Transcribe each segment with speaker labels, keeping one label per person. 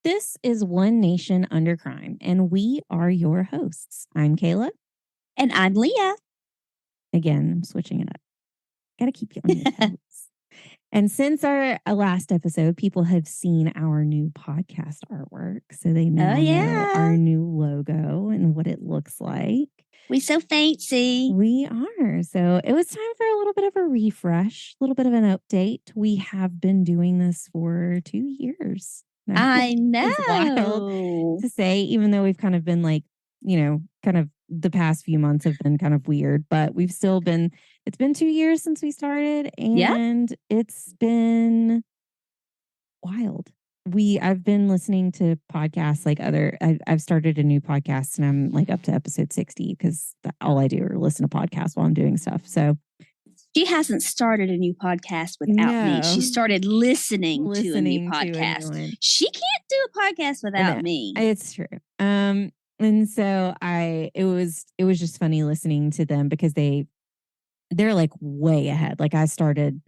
Speaker 1: This is One Nation Under Crime, and we are your hosts. I'm Kayla.
Speaker 2: And I'm Leah.
Speaker 1: Again, I'm switching it up. Got to keep you on your toes. And since our last episode, people have seen our new podcast artwork. So they now know our new logo and what it looks like.
Speaker 2: We so fancy.
Speaker 1: We are. So it was time for a little bit of a refresh, a little bit of an update. We have been doing this for 2 years.
Speaker 2: I know.
Speaker 1: It's wild to say, even though we've kind of been like, kind of the past few months have been kind of weird, but we've still been, it's been 2 years since we started and it's been wild. I've been listening to podcasts like I've started a new podcast and I'm like up to episode 60 because all I do is listen to podcasts while I'm doing stuff. So
Speaker 2: she hasn't started a new podcast without me. She started listening to a new podcast. She can't do a podcast without me.
Speaker 1: It's true. And so it was just funny listening to them because they're like way ahead. Like I started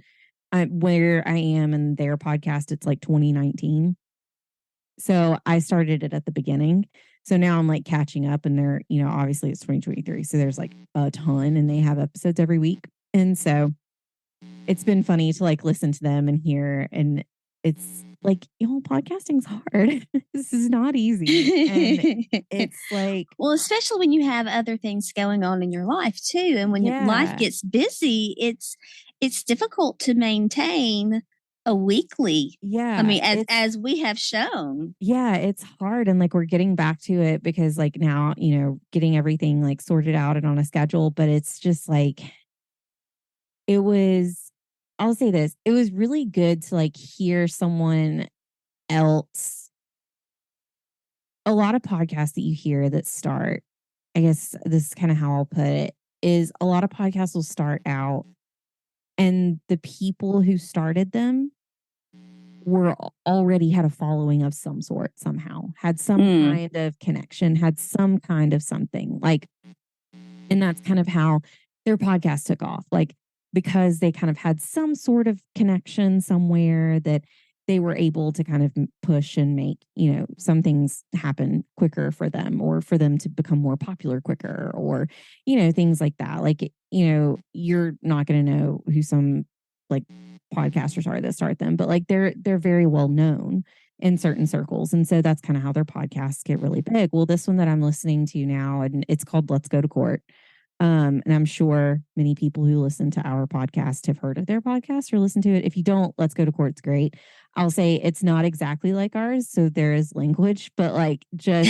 Speaker 1: where I am in their podcast, it's like 2019. So I started it at the beginning. So now I'm like catching up and they're, obviously it's 2023. So there's like a ton and they have episodes every week. And so it's been funny to like listen to them and hear. And it's like, podcasting's hard. This is not easy. And it's like,
Speaker 2: well, especially when you have other things going on in your life too. And when your life gets busy, it's difficult to maintain a weekly.
Speaker 1: Yeah.
Speaker 2: I mean, as we have shown.
Speaker 1: Yeah, it's hard. And like, we're getting back to it because like now, getting everything like sorted out and on a schedule, but it's just like, I'll say this, it was really good to like hear someone else. A lot of podcasts that you hear that start, I guess this is kind of how I'll put it, is a lot of podcasts will start out and the people who started them were already had a following of some sort somehow, had some kind of connection, had some kind of something like, and that's kind of how their podcast took off. Like, because they kind of had some sort of connection somewhere that they were able to kind of push and make, some things happen quicker for them or for them to become more popular quicker or, things like that. Like, you're not going to know who some like podcasters are that start them, but like they're very well known in certain circles. And so that's kind of how their podcasts get really big. Well, this one that I'm listening to now, and it's called Let's Go to Court. And I'm sure many people who listen to our podcast have heard of their podcast or listen to it. If you don't, Let's Go to Court's great. I'll say it's not exactly like ours. So there is language, but like just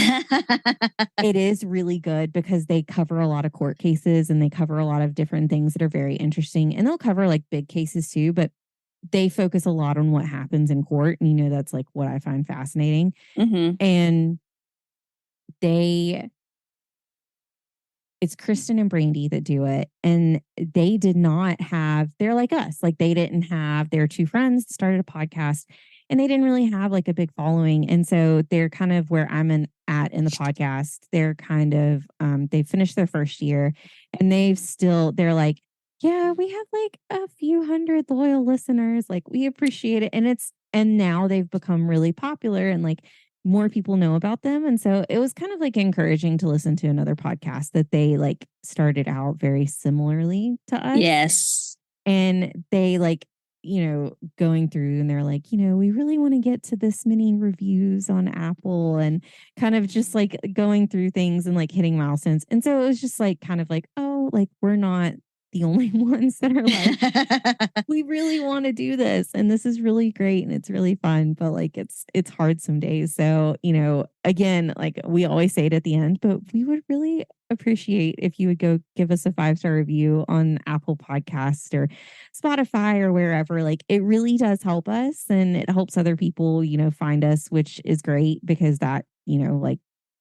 Speaker 1: it is really good because they cover a lot of court cases and they cover a lot of different things that are very interesting. And they'll cover like big cases too, but they focus a lot on what happens in court. And that's like what I find fascinating. And it's Kristen and Brandy that do it. And they did not have, they're like us. Like they didn't have, their two friends started a podcast and they didn't really have like a big following. And so they're kind of where I'm at in the podcast. They're kind of, they finished their first year and they're like, yeah, we have like a few hundred loyal listeners. Like we appreciate it. And now they've become really popular and like more people know about them. And so it was kind of like encouraging to listen to another podcast that they like started out very similarly to us.
Speaker 2: Yes.
Speaker 1: And they like, going through and they're like, we really want to get to this many reviews on Apple and kind of just like going through things and like hitting milestones. And so it was just like kind of like, oh, like we're not the only ones that are like, we really want to do this. And this is really great. And it's really fun, but like, it's hard some days. So, again, like we always say it at the end, but we would really appreciate if you would go give us a 5-star review on Apple Podcasts or Spotify or wherever. Like it really does help us and it helps other people, find us, which is great because that, like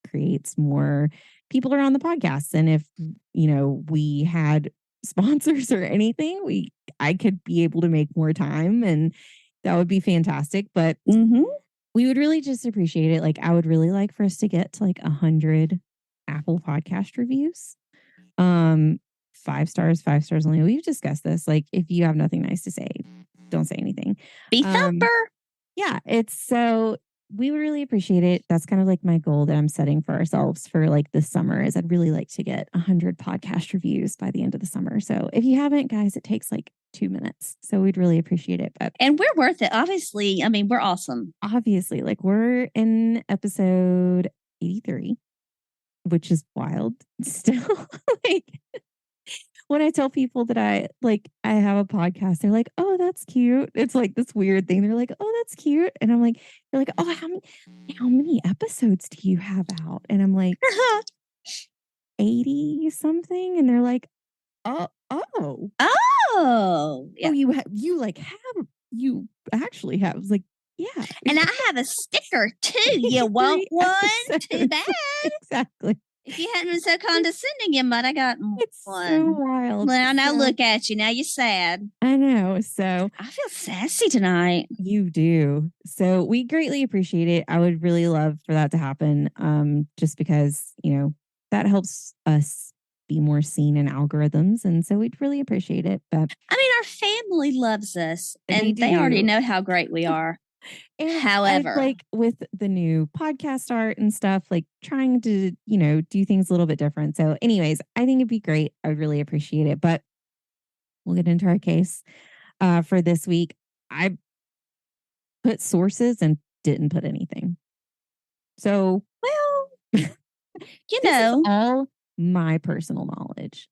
Speaker 1: creates more people around the podcast. And if, we had sponsors or anything, I could be able to make more time and that would be fantastic. But we would really just appreciate it. Like I would really like for us to get to like 100 Apple podcast reviews. 5 stars only. We've discussed this. Like if you have nothing nice to say, don't say anything.
Speaker 2: Be thumper.
Speaker 1: Yeah, it's so we would really appreciate it. That's kind of like my goal that I'm setting for ourselves for like this summer is I'd really like to get 100 podcast reviews by the end of the summer. So if you haven't, guys, it takes like 2 minutes. So we'd really appreciate it.
Speaker 2: And we're worth it. Obviously. I mean, we're awesome.
Speaker 1: Obviously, like we're in episode 83, which is wild still. Like when I tell people that I have a podcast, they're like, "Oh, that's cute." It's like this weird thing. They're like, "Oh, that's cute," and I'm like, "They're like, oh, how many episodes do you have out?" And I'm like, 80 something, and they're like, "Oh, oh,
Speaker 2: yeah.
Speaker 1: Oh, you actually have." I was like, "Yeah,"
Speaker 2: and I have a sticker too. You want one?
Speaker 1: Episodes.
Speaker 2: Too bad.
Speaker 1: Exactly.
Speaker 2: If you hadn't been so condescending, you might have gotten
Speaker 1: It's
Speaker 2: one.
Speaker 1: so wild.
Speaker 2: Well, now look at you. Now you're sad.
Speaker 1: I know. So
Speaker 2: I feel sassy tonight.
Speaker 1: You do. So we greatly appreciate it. I would really love for that to happen. Just because, that helps us be more seen in algorithms. And so we'd really appreciate it. But
Speaker 2: I mean, our family loves us and
Speaker 1: they
Speaker 2: they already know how great we are.
Speaker 1: And
Speaker 2: however,
Speaker 1: like with the new podcast art and stuff, like trying to, do things a little bit different. So, anyways, I think it'd be great. I would really appreciate it. But we'll get into our case for this week. I put sources and didn't put anything. So,
Speaker 2: well,
Speaker 1: this is all my personal knowledge.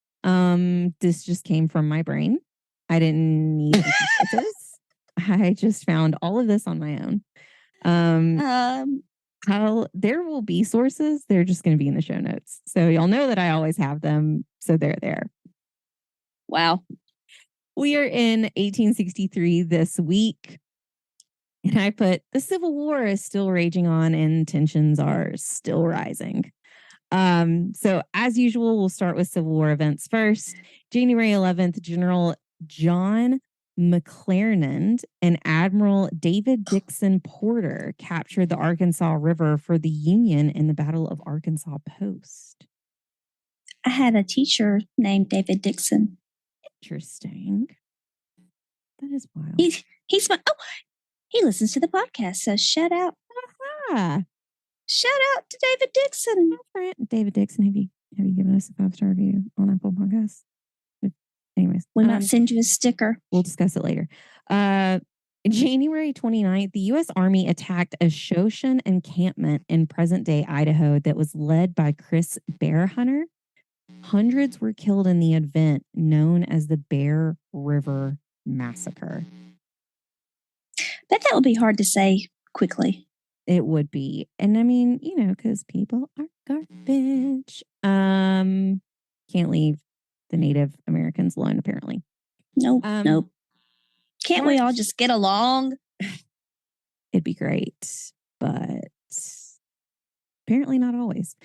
Speaker 1: This just came from my brain. I didn't need sources. I just found all of this on my own. How there will be sources, they're just going to be in the show notes. So y'all know that I always have them. So they're there.
Speaker 2: Wow.
Speaker 1: We are in 1863 this week. And I put the Civil War is still raging on and tensions are still rising. So as usual, we'll start with Civil War events first. January 11th, General John McClernand and Admiral David Dixon Porter captured the Arkansas River for the Union in the Battle of Arkansas Post.
Speaker 2: I had a teacher named David Dixon.
Speaker 1: Interesting. That is wild.
Speaker 2: He's my he listens to the podcast, so shout out.
Speaker 1: Aha.
Speaker 2: Shout out to David Dixon.
Speaker 1: David Dixon, have you given us a 5-star review on Apple Podcasts? Anyways,
Speaker 2: we might send you a sticker.
Speaker 1: We'll discuss it later. January 29th, the U.S. Army attacked a Shoshone encampment in present-day Idaho that was led by Chris Bear Hunter. Hundreds were killed in the event known as the Bear River Massacre.
Speaker 2: Bet that would be hard to say quickly.
Speaker 1: It would be. And I mean, because people are garbage. Can't leave the Native Americans alone, apparently.
Speaker 2: Nope. Can't we all just get along?
Speaker 1: It'd be great, but apparently not always.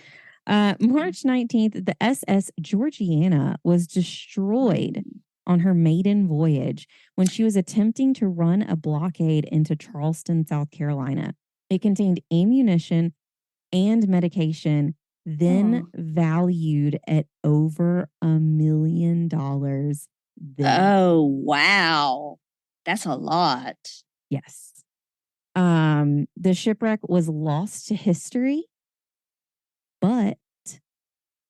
Speaker 1: March 19th, the SS Georgiana was destroyed on her maiden voyage when she was attempting to run a blockade into Charleston, South Carolina. It contained ammunition and medication, then valued at over $1 million.
Speaker 2: Oh, wow. That's a lot.
Speaker 1: Yes. The shipwreck was lost to history, but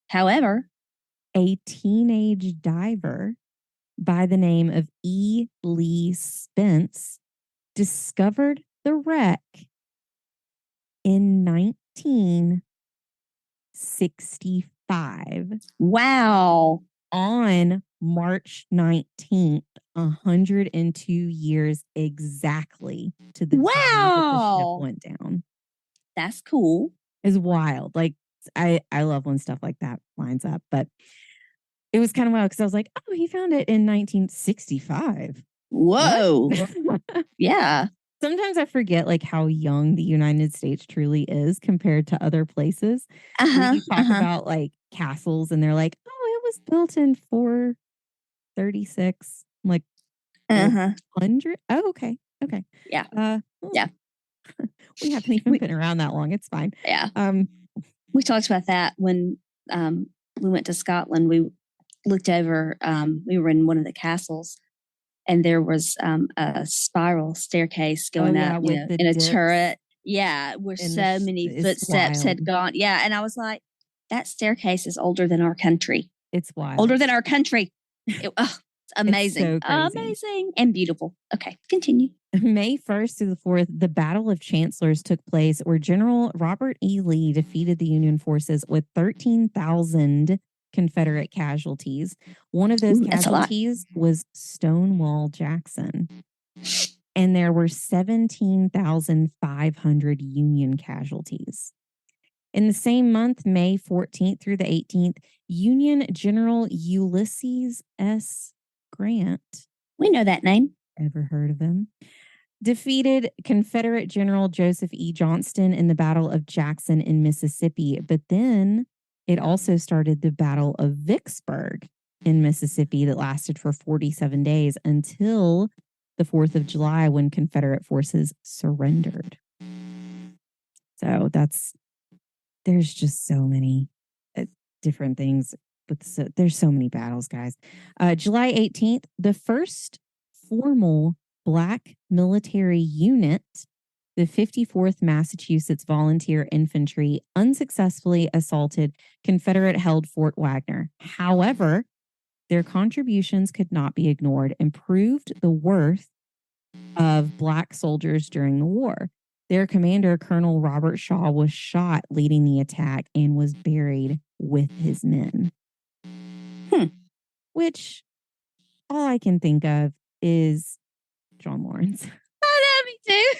Speaker 2: however,
Speaker 1: a teenage diver by the name of E. Lee Spence discovered the wreck in 1965.
Speaker 2: Wow.
Speaker 1: On March 19th, 102 years exactly to the day that the ship went down.
Speaker 2: That's cool.
Speaker 1: It's wild. Like, I love when stuff like that lines up, but it was kind of wild because I was like, oh, he found it in 1965.
Speaker 2: Whoa. Yeah.
Speaker 1: Sometimes I forget like how young the United States truly is compared to other places. You talk about like castles and they're like, oh, it was built in 436. I'm like, 100? Oh, okay. Okay.
Speaker 2: Yeah. Yeah.
Speaker 1: We haven't even been around that long. It's fine.
Speaker 2: Yeah. We talked about that when we went to Scotland. We looked over, we were in one of the castles and there was a spiral staircase going up in a turret. Yeah, where
Speaker 1: And
Speaker 2: so many footsteps had gone. Yeah, and I was like, that staircase is older than our country.
Speaker 1: It's wild.
Speaker 2: Older than our country. It's amazing.
Speaker 1: It's so crazy.
Speaker 2: Amazing and beautiful. Okay, continue.
Speaker 1: May 1st through the 4th, the Battle of Chancellors took place where General Robert E. Lee defeated the Union forces with 13,000 Confederate casualties. One of those casualties was Stonewall Jackson. And there were 17,500 Union casualties. In the same month, May 14th through the 18th, Union General Ulysses S. Grant.
Speaker 2: We know that name.
Speaker 1: Ever heard of him? Defeated Confederate General Joseph E. Johnston in the Battle of Jackson in Mississippi. But then it also started the Battle of Vicksburg in Mississippi that lasted for 47 days until the 4th of July when Confederate forces surrendered. So there's just so many different things. But there's so many battles, guys. July 18th, the first formal Black military unit, the 54th Massachusetts Volunteer Infantry, unsuccessfully assaulted Confederate-held Fort Wagner. However, their contributions could not be ignored and proved the worth of Black soldiers during the war. Their commander, Colonel Robert Shaw, was shot leading the attack and was buried with his men. Which all I can think of is John Lawrence.
Speaker 2: Oh, me too.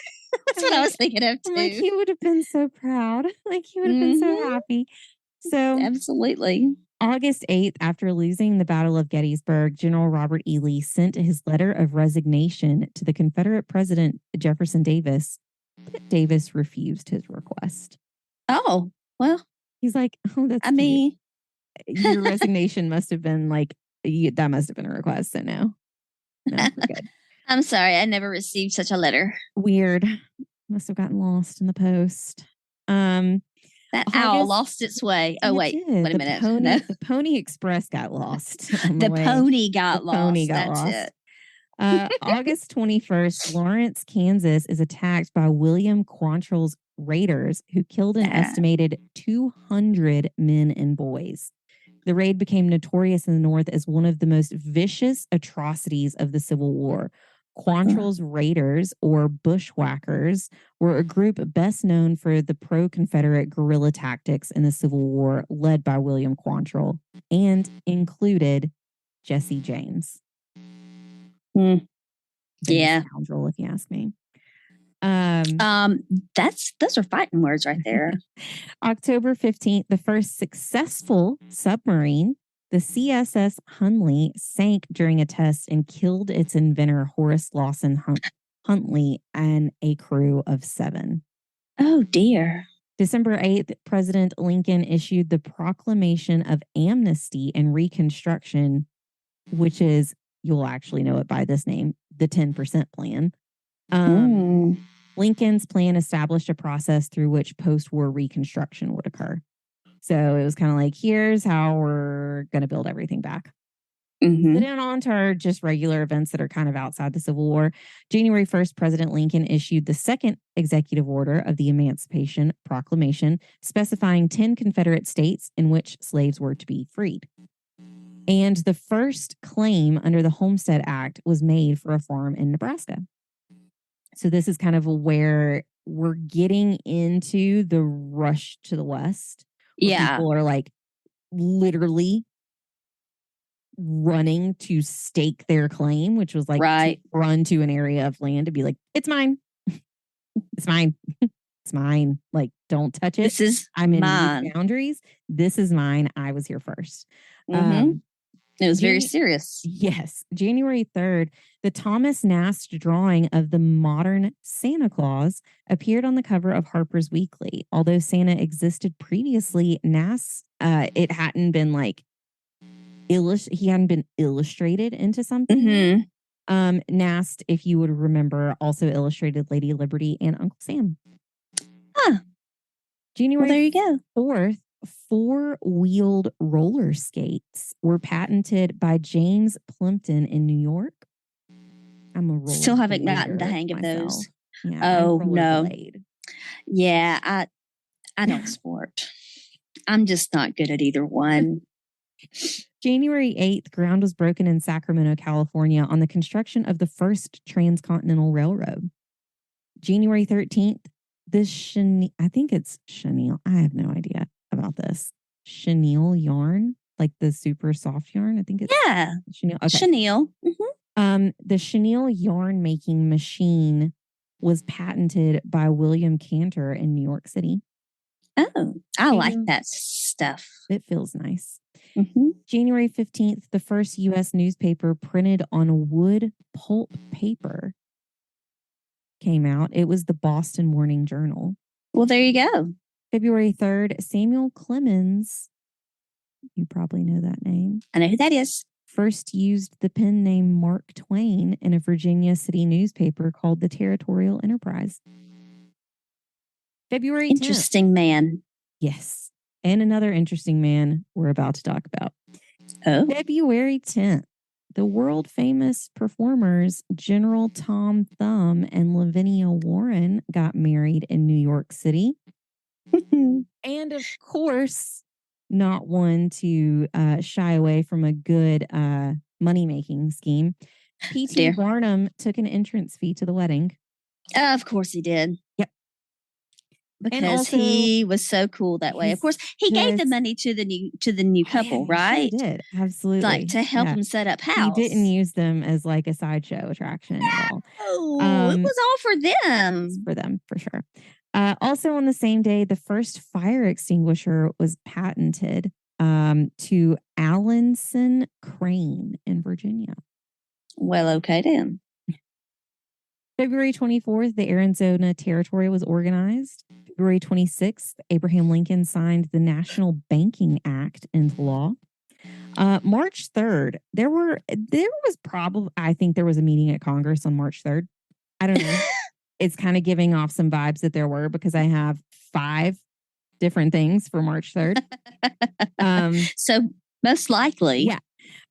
Speaker 2: That's what I was thinking of too.
Speaker 1: Like, he would have been so proud. Like, he would have been so happy. So
Speaker 2: absolutely.
Speaker 1: August 8th, after losing the Battle of Gettysburg, General Robert E. Lee sent his letter of resignation to the Confederate President Jefferson Davis, but Davis refused his request.
Speaker 2: Oh, well.
Speaker 1: He's like, oh, that's
Speaker 2: cute.
Speaker 1: Your resignation must have been like, that must have been a request. So no, we're good.
Speaker 2: I'm sorry. I never received such a letter.
Speaker 1: Weird. Must have gotten lost in the post.
Speaker 2: That owl lost its way. Oh, wait. Wait a minute.
Speaker 1: The Pony Express got lost.
Speaker 2: The pony got lost. That's it.
Speaker 1: August 21st, Lawrence, Kansas is attacked by William Quantrill's raiders who killed an estimated 200 men and boys. The raid became notorious in the North as one of the most vicious atrocities of the Civil War. Quantrill's raiders, or bushwhackers, were a group best known for the pro-Confederate guerrilla tactics in the Civil War led by William Quantrill and included Jesse James.
Speaker 2: Yeah.
Speaker 1: Scoundrel, if you ask me.
Speaker 2: Those are fighting words right there.
Speaker 1: October 15th, the first successful submarine, the CSS Hunley, sank during a test and killed its inventor, Horace Lawson Huntley, and a crew of 7.
Speaker 2: Oh, dear.
Speaker 1: December 8th, President Lincoln issued the Proclamation of Amnesty and Reconstruction, which is, you'll actually know it by this name, the 10% Plan. Lincoln's plan established a process through which post-war reconstruction would occur. So it was kind of like, here's how we're going to build everything back. Then on to our just regular events that are kind of outside the Civil War. January 1st, President Lincoln issued the second executive order of the Emancipation Proclamation, specifying 10 Confederate states in which slaves were to be freed. And the first claim under the Homestead Act was made for a farm in Nebraska. So this is kind of where we're getting into the rush to the West.
Speaker 2: Yeah.
Speaker 1: People are like literally running to stake their claim, which was like to run to an area of land to be like, it's mine. It's mine. It's mine. Like, don't touch it. I'm in these boundaries. This is mine. I was here first.
Speaker 2: It was very serious.
Speaker 1: Yes. January 3rd, the Thomas Nast drawing of the modern Santa Claus appeared on the cover of Harper's Weekly. Although Santa existed previously, Nast, it hadn't been like, he hadn't been illustrated into something. Nast, if you would remember, also illustrated Lady Liberty and Uncle Sam. January
Speaker 2: there you go.
Speaker 1: 4th, 4-wheeled roller skates were patented by James Plimpton in New York. I'm a roller
Speaker 2: Still haven't gotten the hang of those.
Speaker 1: Yeah,
Speaker 2: oh, no. Yeah, I don't sport. I'm just not good at either one.
Speaker 1: January 8th, ground was broken in Sacramento, California on the construction of the first transcontinental railroad. January 13th, I think it's chenille. I have no idea about this. Chenille yarn, like the super soft yarn. I think it's chenille. Okay.
Speaker 2: Chenille. Mm-hmm.
Speaker 1: The chenille yarn making machine was patented by William Cantor in New York City.
Speaker 2: Oh, I like that stuff.
Speaker 1: It feels nice.
Speaker 2: Mm-hmm.
Speaker 1: January 15th, the first U.S. newspaper printed on wood pulp paper came out. It was the Boston Morning Journal.
Speaker 2: Well, there you go.
Speaker 1: February 3rd, Samuel Clemens, you probably know that name.
Speaker 2: I know who that is.
Speaker 1: First used the pen name Mark Twain in a Virginia city newspaper called the Territorial Enterprise. February 10th.
Speaker 2: Interesting man.
Speaker 1: Yes. And another interesting man we're about to talk about.
Speaker 2: Oh.
Speaker 1: February 10th, the world famous performers General Tom Thumb and Lavinia Warren got married in New York City. And of course, not one to shy away from a good money-making scheme. P.T. Barnum took an entrance fee to the wedding.
Speaker 2: Of course he did.
Speaker 1: Yep.
Speaker 2: Because also, he was so cool that way. Of course, he gave the money to the new couple, right?
Speaker 1: He did, absolutely.
Speaker 2: Like to help him set up house.
Speaker 1: He didn't use them as like a sideshow attraction at all.
Speaker 2: Oh, it was all for them.
Speaker 1: It's for them, for sure. Also on the same day, the first fire extinguisher was patented to Allenson Crane in Virginia.
Speaker 2: Well, okay then.
Speaker 1: February 24th, the Arizona Territory was organized. February 26th, Abraham Lincoln signed the National Banking Act into law. March 3rd, there was probably, I think there was a meeting at Congress on March 3rd. I don't know. It's kind of giving off some vibes that there were because I have 5 different things for March 3rd.
Speaker 2: So most likely.
Speaker 1: Yeah.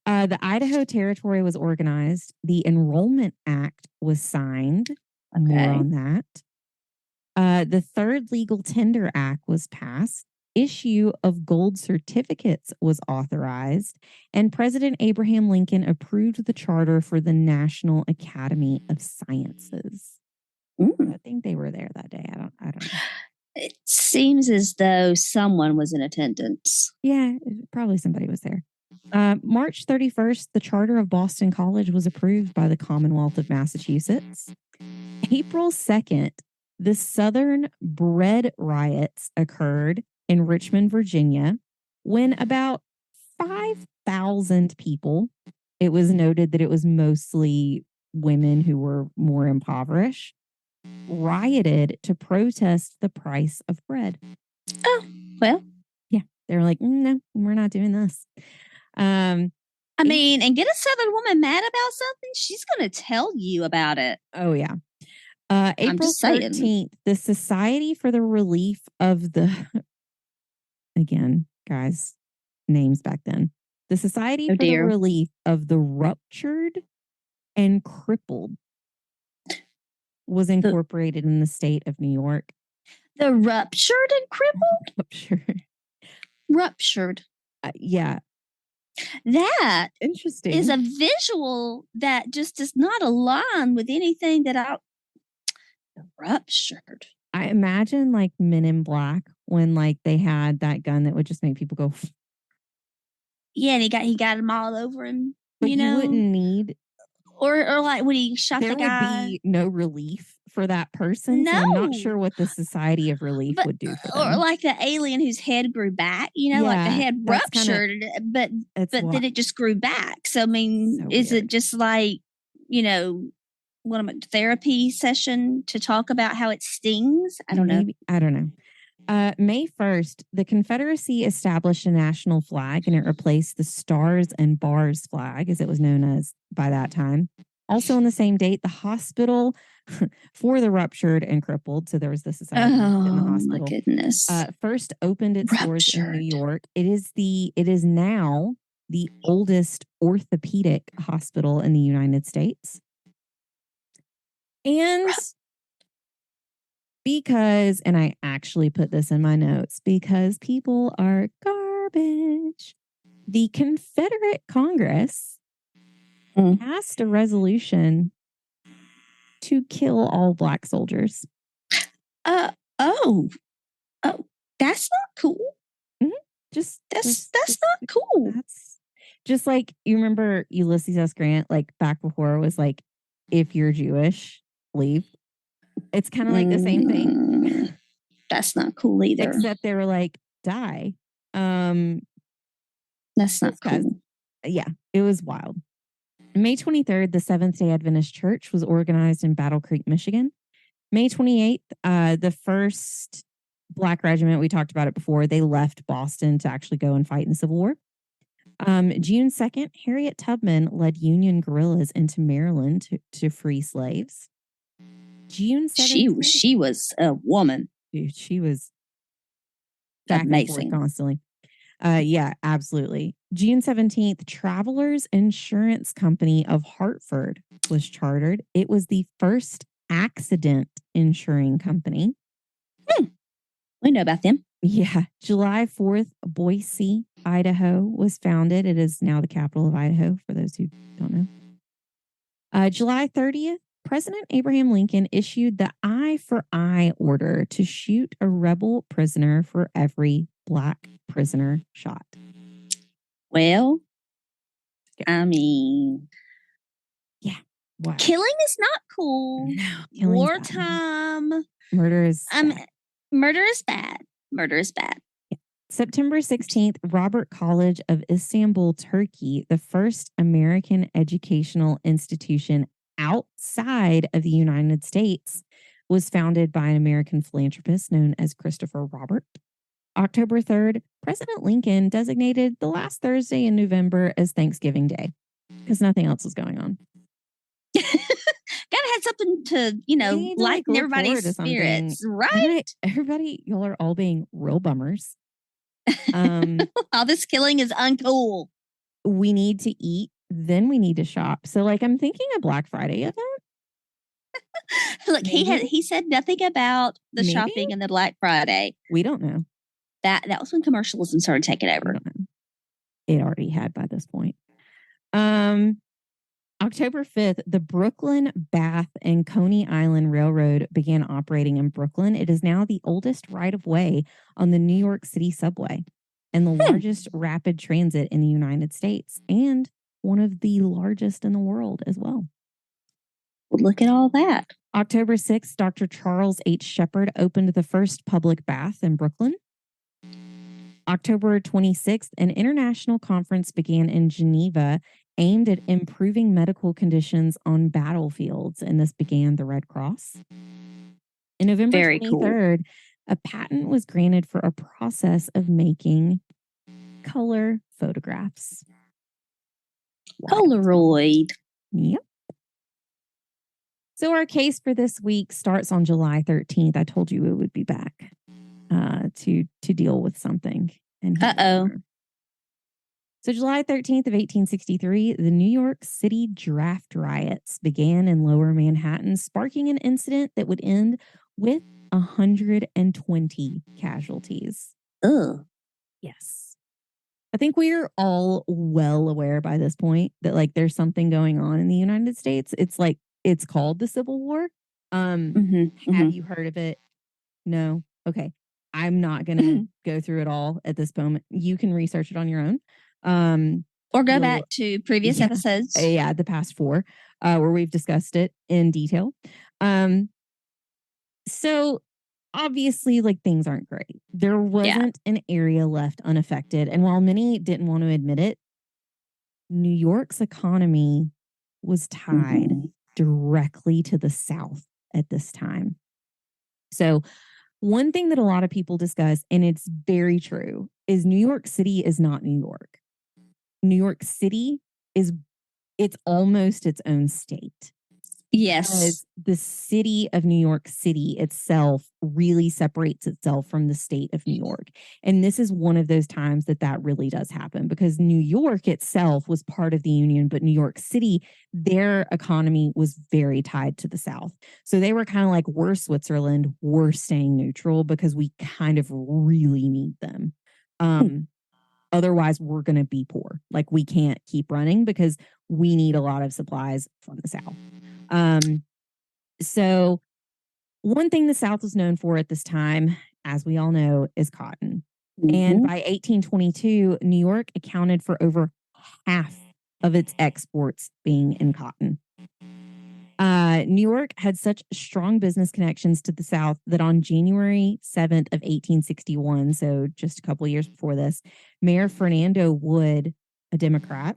Speaker 1: The Idaho Territory was organized. The Enrollment Act was signed. Okay. More on that. The Third Legal Tender Act was passed. Issue of gold certificates was authorized. And President Abraham Lincoln approved the charter for the National Academy of Sciences. I think they were there that day. I don't know.
Speaker 2: It seems as though someone was in attendance.
Speaker 1: Yeah, probably somebody was there. March 31st, the charter of Boston College was approved by the Commonwealth of Massachusetts. April 2nd, the Southern Bread Riots occurred in Richmond, Virginia, when about 5,000 people, it was noted that it was mostly women who were more impoverished, rioted to protest the price of bread.
Speaker 2: Oh, well.
Speaker 1: Yeah, they were like, no, we're not doing this.
Speaker 2: I mean, and get a Southern woman mad about something, she's going to tell you about it.
Speaker 1: Oh, yeah. April 13th, the Society for the Relief of the, again, guys, names back then. The Society for the Relief of the Ruptured and Crippled was incorporated in the state of New York.
Speaker 2: The ruptured and crippled? Ruptured.
Speaker 1: Yeah.
Speaker 2: That
Speaker 1: interesting
Speaker 2: is a visual that just does not align with anything that ruptured.
Speaker 1: I imagine like Men in Black when like they had that gun that would just make people go.
Speaker 2: Yeah, and he got them all over him.
Speaker 1: But you wouldn't need,
Speaker 2: or like when he shot the guy.
Speaker 1: There would be no relief for that person.
Speaker 2: No,
Speaker 1: so I'm not sure what the Society of Relief would do for them.
Speaker 2: Or like the alien whose head grew back. Like the head ruptured, but then it just grew back. So I mean, is it just like what a therapy session to talk about how it stings? I don't know.
Speaker 1: I don't know. May 1st, the Confederacy established a national flag and it replaced the Stars and Bars flag, as it was known as by that time. Also on the same date, the hospital for the ruptured and crippled, so there was the society in the hospital.
Speaker 2: My goodness.
Speaker 1: First opened its doors in New York. It is now the oldest orthopedic hospital in the United States. And Because, and I actually put this in my notes, because people are garbage. The Confederate Congress passed a resolution to kill all Black soldiers.
Speaker 2: Oh, that's not cool.
Speaker 1: Mm-hmm.
Speaker 2: That's not cool.
Speaker 1: That's just like, you remember Ulysses S. Grant, like back before, was like, if you're Jewish, leave. It's kind of like the same thing.
Speaker 2: That's not cool either.
Speaker 1: Except they were like, die.
Speaker 2: That's not cool.
Speaker 1: Yeah, it was wild. May 23rd, the Seventh-day Adventist Church was organized in Battle Creek, Michigan. May 28th, the first Black regiment, we talked about it before, they left Boston to actually go and fight in the Civil War. June 2nd, Harriet Tubman led Union guerrillas into Maryland to free slaves. June 17th.
Speaker 2: She was a woman.
Speaker 1: Dude, she was
Speaker 2: amazing.
Speaker 1: Constantly. Yeah, absolutely. June 17th, Travelers Insurance Company of Hartford was chartered. It was the first accident insuring company.
Speaker 2: We know about them.
Speaker 1: Yeah. July 4th, Boise, Idaho was founded. It is now the capital of Idaho, for those who don't know. July 30th, President Abraham Lincoln issued the eye for eye order to shoot a rebel prisoner for every Black prisoner shot.
Speaker 2: Well, I mean,
Speaker 1: yeah. Wow.
Speaker 2: Killing is not cool.
Speaker 1: No,
Speaker 2: wartime.
Speaker 1: Murder is bad.
Speaker 2: Murder is bad. Murder is bad.
Speaker 1: Yeah. September 16th, Robert College of Istanbul, Turkey, the first American educational institution outside of the United States, was founded by an American philanthropist known as Christopher Robert. October 3rd, President Lincoln designated the last Thursday in November as Thanksgiving Day because nothing else was going on.
Speaker 2: Gotta have something to, lighten everybody's spirits, right?
Speaker 1: Everybody, y'all are all being real bummers.
Speaker 2: All this killing is uncool.
Speaker 1: We need to eat, then we need to shop. So, like, I'm thinking a Black Friday event.
Speaker 2: Look, he said nothing about the shopping and the Black Friday.
Speaker 1: We don't know.
Speaker 2: That was when commercialism started taking over.
Speaker 1: It already had by this point. October 5th, the Brooklyn, Bath, and Coney Island Railroad began operating in Brooklyn. It is now the oldest right-of-way on the New York City subway and the largest rapid transit in the United States and one of the largest in the world as well.
Speaker 2: Look at all that.
Speaker 1: October 6th, Dr. Charles H. Shepard opened the first public bath in Brooklyn. October 26th, an international conference began in Geneva aimed at improving medical conditions on battlefields, and this began the Red Cross. In November 23rd, a patent was granted for a process of making color photographs.
Speaker 2: Polaroid.
Speaker 1: Yep. So our case for this week starts on July 13th. I told you it would be back to deal with something. So July 13th of 1863, the New York City Draft Riots began in Lower Manhattan, sparking an incident that would end with 120 casualties.
Speaker 2: Ugh.
Speaker 1: Yes. I think we are all well aware by this point that, like, there's something going on in the United States. It's like, it's called the Civil War. Have you heard of it? No? Okay. I'm not going to go through it all at this moment. You can research it on your own.
Speaker 2: Or go back to previous episodes.
Speaker 1: Yeah, the past 4, where we've discussed it in detail. So obviously, like, things aren't great. There wasn't an area left unaffected. And while many didn't want to admit it, New York's economy was tied directly to the South at this time. So one thing that a lot of people discuss, and it's very true, is New York City is not New York. New York City it's almost its own state
Speaker 2: Yes.
Speaker 1: The city of New York City itself really separates itself from the state of New York. And this is one of those times that really does happen, because New York itself was part of the Union, but New York City, their economy was very tied to the South. So they were kind of like, we're Switzerland, we're staying neutral because we kind of really need them. Otherwise, we're going to be poor. Like, we can't keep running because we need a lot of supplies from the South. So one thing the South was known for at this time, as we all know, is cotton. Mm-hmm. And by 1822, New York accounted for over half of its exports being in cotton. New York had such strong business connections to the South that on January 7th of 1861, so just a couple of years before this, Mayor Fernando Wood, a Democrat,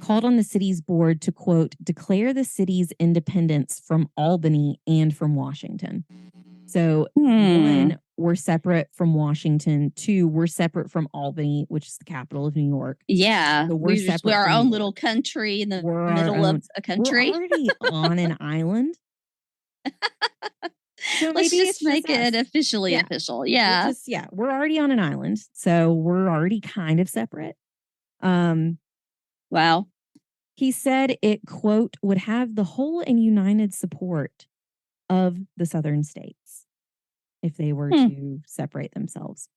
Speaker 1: called on the city's board to, quote, declare the city's independence from Albany and from Washington. So, one, we're separate from Washington. Two, we're separate from Albany, which is the capital of New York.
Speaker 2: Yeah. So we're our own little country in the middle of a country.
Speaker 1: We're already on an island.
Speaker 2: So let's just make it officially official. Yeah.
Speaker 1: We're already on an island. So we're already kind of separate.
Speaker 2: Wow.
Speaker 1: He said it, quote, would have the whole and united support of the southern states if they were to separate themselves.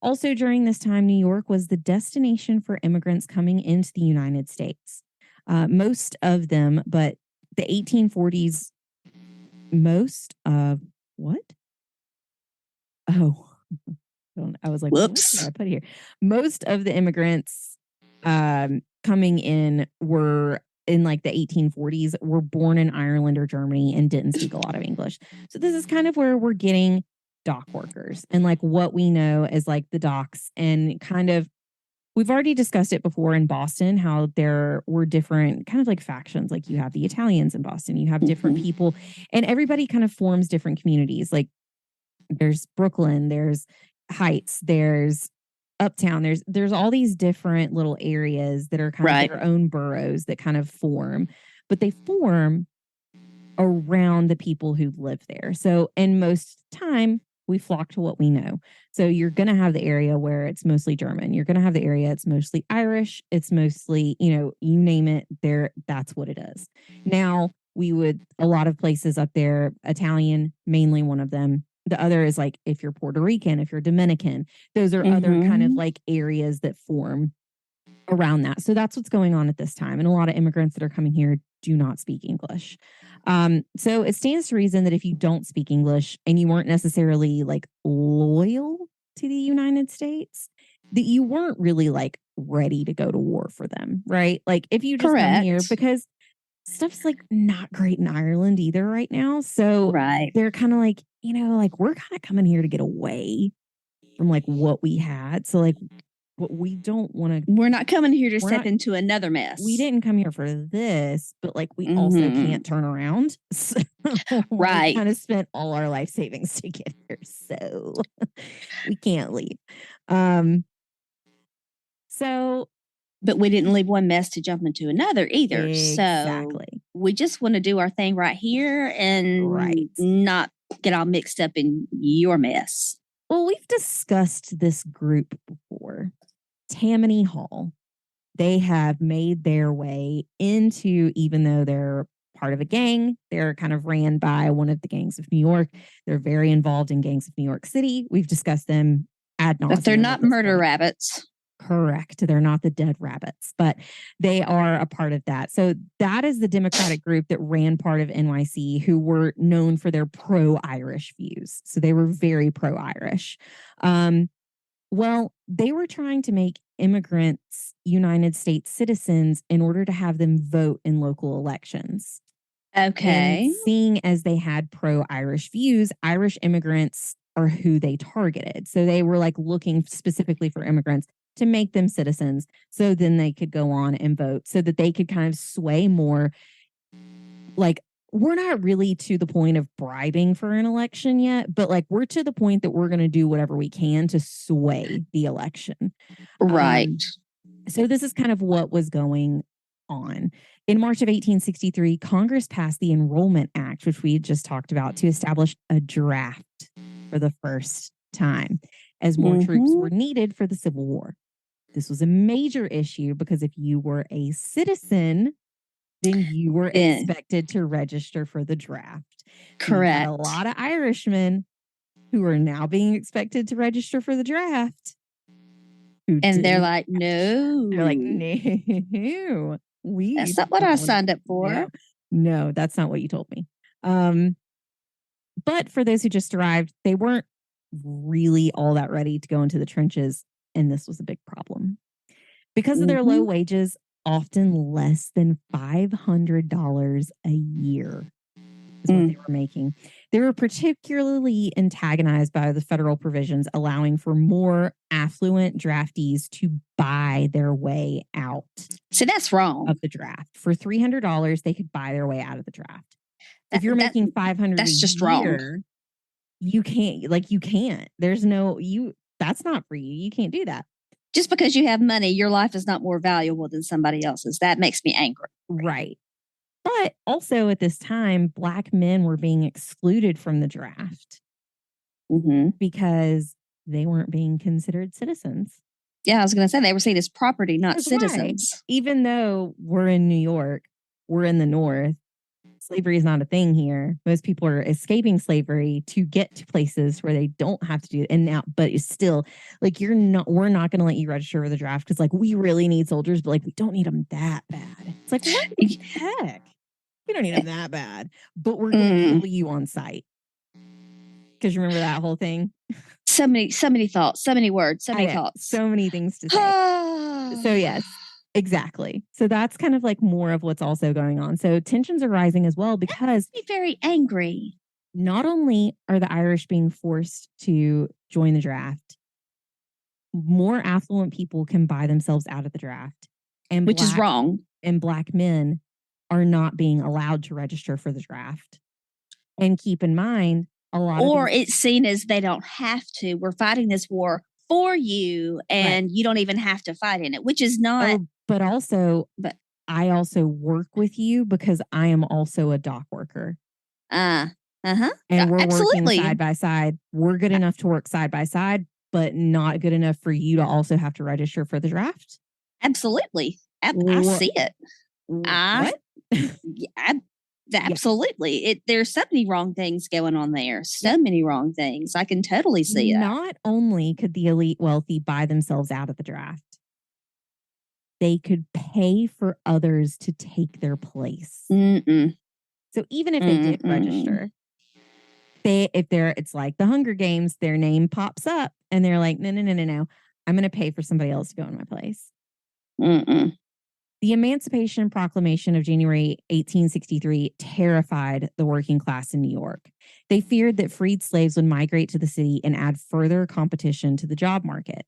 Speaker 1: Also, during this time, New York was the destination for immigrants coming into the United States. Most of them, but the 1840s, most of what? Oh, I was like,
Speaker 2: whoops.
Speaker 1: What did I put here? Most of the immigrants coming in were in like the 1840s, were born in Ireland or Germany and didn't speak a lot of English. So this is kind of where we're getting dock workers and like what we know as like the docks, and kind of, we've already discussed it before in Boston, how there were different kind of like factions. Like you have the Italians in Boston, you have different people, and everybody kind of forms different communities. Like there's Brooklyn, there's Heights, there's Uptown, there's all these different little areas that are kind of their own boroughs that kind of form, but they form around the people who live there. So, and most time we flock to what we know. So you're going to have the area where it's mostly German. You're going to have the area it's mostly Irish. It's mostly, you name it, there, that's what it is. Now, a lot of places up there, Italian, mainly one of them. The other is like, if you're Puerto Rican, if you're Dominican, those are other kind of like areas that form around that. So that's what's going on at this time. And a lot of immigrants that are coming here do not speak English. So it stands to reason that if you don't speak English and you weren't necessarily like loyal to the United States, that you weren't really like ready to go to war for them, right? Like if you just come here, because stuff's like not great in Ireland either right now. So they're kind of like, like we're kind of coming here to get away from like what we had. So like, but we don't want to.
Speaker 2: We're not coming here to step into another mess.
Speaker 1: We didn't come here for this, but like we also can't turn around. So we kind of spent all our life savings to get here, so we can't leave.
Speaker 2: But we didn't leave one mess to jump into another either.
Speaker 1: Exactly.
Speaker 2: So we just want to do our thing right here and not get all mixed up in your mess.
Speaker 1: Well, we've discussed this group before. Tammany Hall. They have made their way into, even though they're part of a gang, they're kind of ran by one of the gangs of New York. They're very involved in gangs of New York City. We've discussed them ad nauseum.
Speaker 2: But they're not murder rabbits.
Speaker 1: Correct. They're not the dead rabbits, but they are a part of that. So that is the Democratic group that ran part of NYC, who were known for their pro-Irish views. So they were very pro-Irish. Well, they were trying to make immigrants United States citizens in order to have them vote in local elections.
Speaker 2: Okay.
Speaker 1: And seeing as they had pro-Irish views, Irish immigrants are who they targeted. So they were like looking specifically for immigrants to make them citizens, so then they could go on and vote, so that they could kind of sway more. Like, we're not really to the point of bribing for an election yet, but like we're to the point that we're going to do whatever we can to sway the election.
Speaker 2: Right.
Speaker 1: So this is kind of what was going on. In March of 1863, Congress passed the Enrollment Act, which we just talked about, to establish a draft for the first time, as more troops were needed for the Civil War. This was a major issue because if you were a citizen, then you were expected to register for the draft.
Speaker 2: Correct.
Speaker 1: We had a lot of Irishmen who are now being expected to register for the draft.
Speaker 2: And they're like, no.
Speaker 1: They're like, no.
Speaker 2: That's not what I signed up for.
Speaker 1: No, that's not what you told me. But for those who just arrived, they weren't really all that ready to go into the trenches. And this was a big problem. Because of their low wages, often less than $500 a year is what they were making. They were particularly antagonized by the federal provisions allowing for more affluent draftees to buy their way out.
Speaker 2: So that's wrong.
Speaker 1: Of the draft. For $300, they could buy their way out of the draft. If you're making $500
Speaker 2: that's just
Speaker 1: year,
Speaker 2: wrong.
Speaker 1: You can't. There's no that's not for you. You can't do that.
Speaker 2: Just because you have money, your life is not more valuable than somebody else's. That makes me angry.
Speaker 1: Right. But also at this time, Black men were being excluded from the draft because they weren't being considered citizens.
Speaker 2: Yeah, I was going to say they were seen as property, not citizens.
Speaker 1: Why? Even though we're in New York, we're in the North, slavery is not a thing here. Most people are escaping slavery to get to places where they don't have to do it. And now, but it's still like we're not going to let you register for the draft because like we really need soldiers, but like we don't need them that bad. It's like, what the heck? We don't need them that bad, but we're going to kill you on sight. Because you remember that whole thing?
Speaker 2: So many thoughts, so many words, so many thoughts.
Speaker 1: So many things to say. So yes. Exactly. So that's kind of like more of what's also going on. So tensions are rising as well because
Speaker 2: that makes me very angry.
Speaker 1: Not only are the Irish being forced to join the draft, more affluent people can buy themselves out of the draft. And
Speaker 2: which is wrong.
Speaker 1: And Black men are not being allowed to register for the draft. And keep in mind,
Speaker 2: it's seen as they don't have to. We're fighting this war for you and you don't even have to fight in it, which is not.
Speaker 1: But I also work with you because I am also a dock worker.
Speaker 2: And
Speaker 1: we're working side by side. We're good enough to work side by side, but not good enough for you to also have to register for the draft.
Speaker 2: Absolutely. I see it.
Speaker 1: What?
Speaker 2: Absolutely. There's so many wrong things going on there. So many wrong things. I can totally see that.
Speaker 1: Not only could the elite wealthy buy themselves out of the draft, they could pay for others to take their place. So even if they did register, it's like the Hunger Games, their name pops up and they're like, no. I'm going to pay for somebody else to go in my place. The Emancipation Proclamation of January 1863 terrified the working class in New York. They feared that freed slaves would migrate to the city and add further competition to the job market.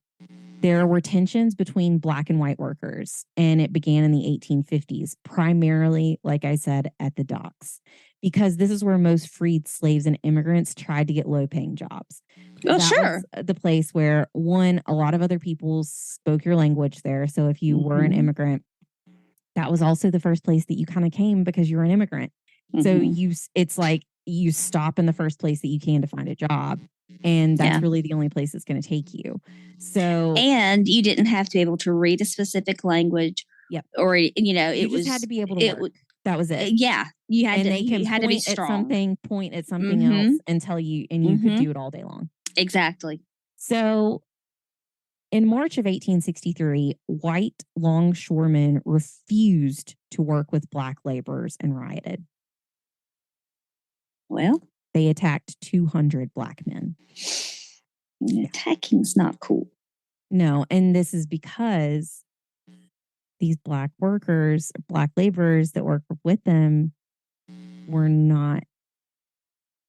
Speaker 1: There were tensions between Black and white workers, and it began in the 1850s, primarily, like I said, at the docks, because this is where most freed slaves and immigrants tried to get low-paying jobs.
Speaker 2: Oh, sure.
Speaker 1: The place where, one, a lot of other people spoke your language there. So if you were an immigrant, that was also the first place that you kind of came because you were an immigrant. So it's like you stop in the first place that you can to find a job. And that's really the only place it's going to take you. And
Speaker 2: you didn't have to be able to read a specific language.
Speaker 1: Yep.
Speaker 2: Or,
Speaker 1: you just had to be able to work. That was it.
Speaker 2: Yeah. You had
Speaker 1: to
Speaker 2: be strong.
Speaker 1: Point at something else and tell you, and you could do it all day long.
Speaker 2: Exactly.
Speaker 1: So in March of 1863, white longshoremen refused to work with Black laborers and rioted.
Speaker 2: Well,
Speaker 1: they attacked 200 Black men.
Speaker 2: Attacking's not cool.
Speaker 1: No, and this is because these Black workers, Black laborers that work with them were not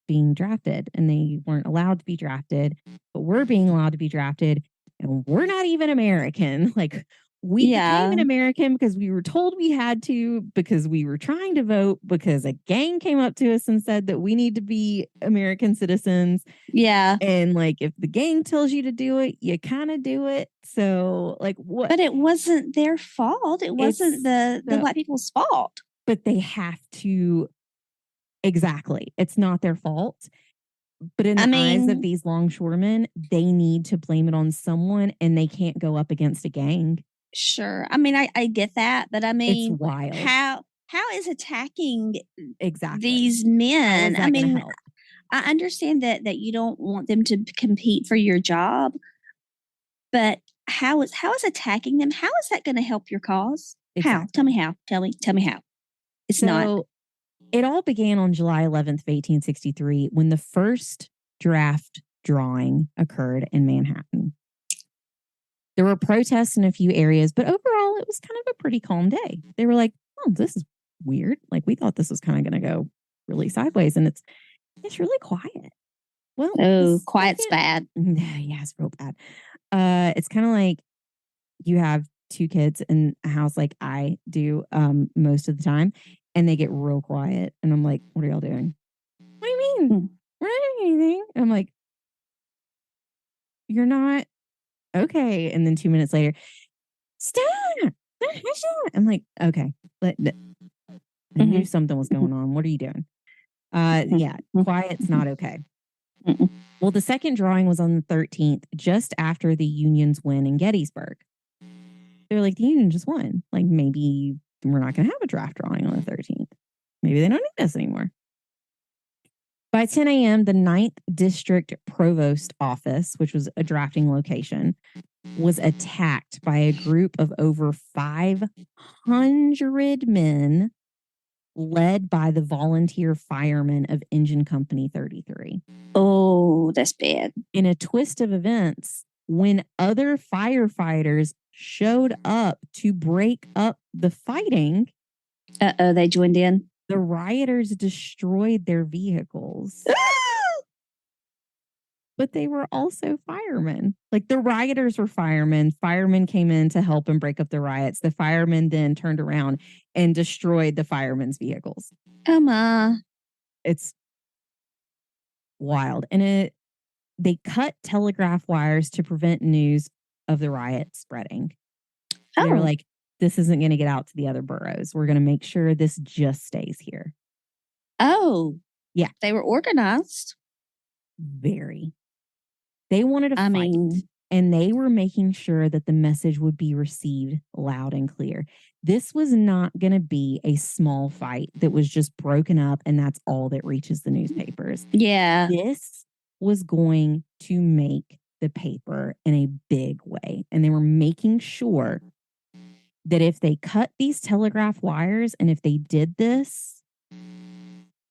Speaker 1: being drafted and they weren't allowed to be drafted, but we're being allowed to be drafted and we're not even American. Like We became an American because we were told we had to, because we were trying to vote, because a gang came up to us and said that we need to be American citizens.
Speaker 2: Yeah.
Speaker 1: And like, if the gang tells you to do it, you kind of do it. So like what?
Speaker 2: But it wasn't their fault. It wasn't the white people's fault.
Speaker 1: But they have to. Exactly. It's not their fault. But in the eyes of these longshoremen, they need to blame it on someone, and they can't go up against a gang.
Speaker 2: Sure. I mean, I get that, but I mean,
Speaker 1: it's wild.
Speaker 2: How is attacking
Speaker 1: exactly
Speaker 2: these men? I mean, I understand that you don't want them to compete for your job, but how is attacking them? How is that going to help your cause? Exactly. How? Tell me how. Tell me how. It's not.
Speaker 1: It all began on July 11th of 1863 when the first draft drawing occurred in Manhattan. There were protests in a few areas, but overall it was kind of a pretty calm day. They were like, oh, this is weird. Like, we thought this was kind of going to go really sideways, and it's really quiet. Well,
Speaker 2: quiet's bad.
Speaker 1: Yeah, it's real bad. It's kind of like you have two kids in a house like I do most of the time, and they get real quiet. And I'm like, what are y'all doing? What do you mean? We're not doing anything. And I'm like, you're not? Okay. And then 2 minutes later, stop. I'm like, okay. I knew something was going on. What are you doing? Yeah, quiet's not okay. Well, the second drawing was on the 13th, just after the Union's win in Gettysburg. They're like, the Union just won. Like, maybe we're not going to have a draft drawing on the 13th. Maybe they don't need us anymore. By 10 a.m., the 9th District Provost Office, which was a drafting location, was attacked by a group of over 500 men led by the volunteer firemen of Engine Company 33.
Speaker 2: Oh, that's bad.
Speaker 1: In a twist of events, when other firefighters showed up to break up the fighting,
Speaker 2: they joined in.
Speaker 1: The rioters destroyed their vehicles. But they were also firemen. Like, the rioters were firemen. Firemen came in to help and break up the riots. The firemen then turned around and destroyed the firemen's vehicles. It's wild. And they cut telegraph wires to prevent news of the riot spreading. They were like, this isn't going to get out to the other boroughs. We're going to make sure this just stays here.
Speaker 2: Oh.
Speaker 1: Yeah.
Speaker 2: They were organized.
Speaker 1: Very. They wanted to fight, and they were making sure that the message would be received loud and clear. This was not going to be a small fight that was just broken up and that's all that reaches the newspapers.
Speaker 2: Yeah.
Speaker 1: This was going to make the paper in a big way, and they were making sure that if they cut these telegraph wires and if they did this,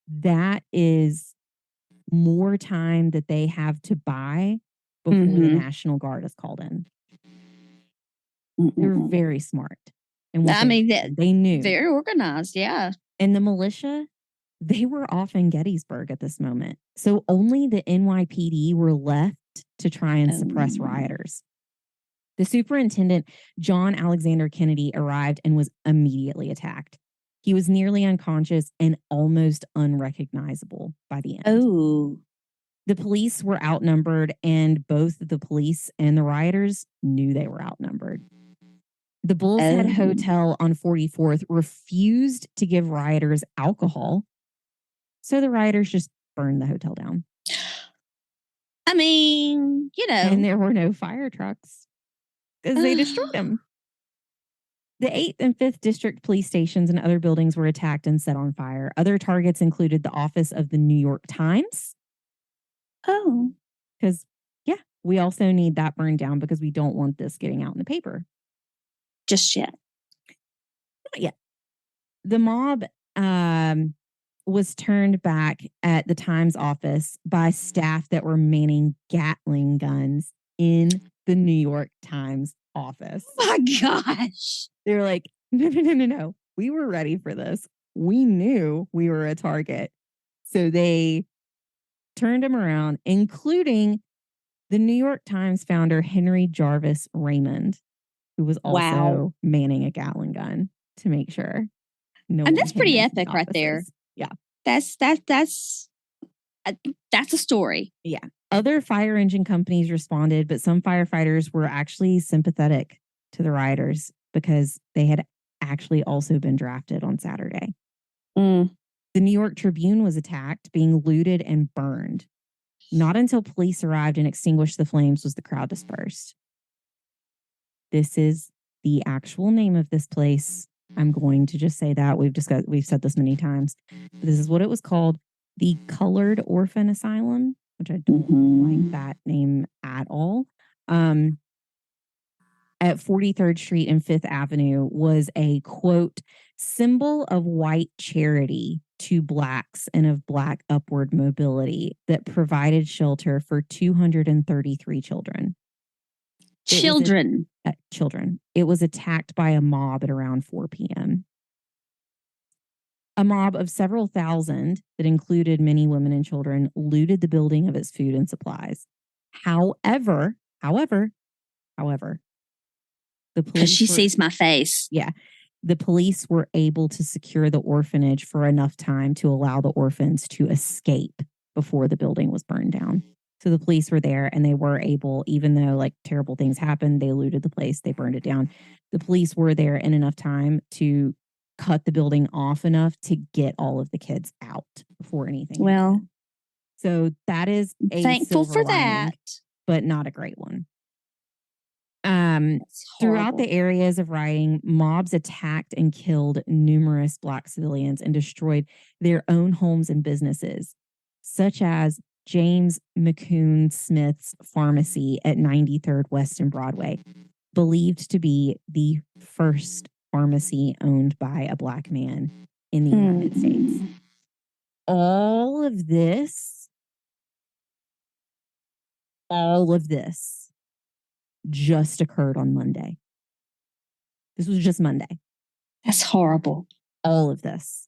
Speaker 1: that is more time that they have to buy before the National Guard is called in. They're very smart. And they knew.
Speaker 2: Very organized, yeah.
Speaker 1: And the militia, they were off in Gettysburg at this moment. So only the NYPD were left to try and suppress rioters. The superintendent, John Alexander Kennedy, arrived and was immediately attacked. He was nearly unconscious and almost unrecognizable by the end.
Speaker 2: Oh.
Speaker 1: The police were outnumbered, and both the police and the rioters knew they were outnumbered. The Bull's Head Hotel on 44th refused to give rioters alcohol, so the rioters just burned the hotel down.
Speaker 2: I mean,
Speaker 1: And there were no fire trucks because they destroyed them. The 8th and 5th District police stations and other buildings were attacked and set on fire. Other targets included the office of the New York Times.
Speaker 2: Oh.
Speaker 1: Because, yeah, we also need that burned down because we don't want this getting out in the paper.
Speaker 2: Just yet.
Speaker 1: Not yet. The mob was turned back at the Times office by staff that were manning Gatling guns in the New York Times office.
Speaker 2: Oh my gosh.
Speaker 1: They were like, no. We were ready for this. We knew we were a target. So they turned him around, including the New York Times founder, Henry Jarvis Raymond. who was also manning a Gatling gun to make sure no
Speaker 2: and
Speaker 1: one
Speaker 2: that's
Speaker 1: came
Speaker 2: pretty
Speaker 1: into
Speaker 2: epic right there.
Speaker 1: Yeah.
Speaker 2: That's a story.
Speaker 1: Yeah. Other fire engine companies responded, but some firefighters were actually sympathetic to the rioters because they had actually also been drafted on Saturday. The New York Tribune was attacked, being looted and burned. Not until police arrived and extinguished the flames was the crowd dispersed. This is the actual name of this place. I'm going to just say that. We've said this many times. But this is what it was called, the Colored Orphan Asylum, which I don't like that name at all. At 43rd Street and 5th Avenue was a, quote, symbol of white charity to Blacks and of Black upward mobility that provided shelter for 233 children.
Speaker 2: Children.
Speaker 1: It was attacked by a mob at around 4 p.m. A mob of several thousand that included many women and children looted the building of its food and supplies. However, the police.
Speaker 2: Because she sees my face.
Speaker 1: Yeah. The police were able to secure the orphanage for enough time to allow the orphans to escape before the building was burned down. So the police were there and they were able, even though like terrible things happened, they looted the place, they burned it down. The police were there in enough time to cut the building off enough to get all of the kids out before anything happened. So that is a
Speaker 2: thankful for
Speaker 1: lining,
Speaker 2: that,
Speaker 1: but not a great one. Throughout the areas of rioting, mobs attacked and killed numerous Black civilians and destroyed their own homes and businesses, such as James McCune Smith's pharmacy at 93rd West and Broadway, believed to be the first pharmacy owned by a Black man in the United States. All of this just occurred on Monday. This was just Monday.
Speaker 2: That's horrible.
Speaker 1: All of this.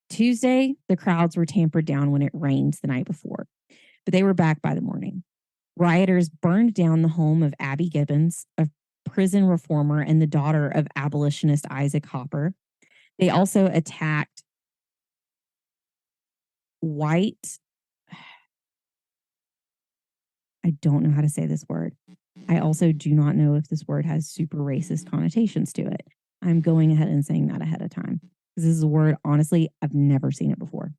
Speaker 1: Tuesday, the crowds were tampered down when it rained the night before, but they were back by the morning. Rioters burned down the home of Abby Gibbons, a prison reformer and the daughter of abolitionist Isaac Hopper. They also attacked I don't know how to say this word. I also do not know if this word has super racist connotations to it. I'm going ahead and saying that ahead of time because this is a word, honestly, I've never seen it before.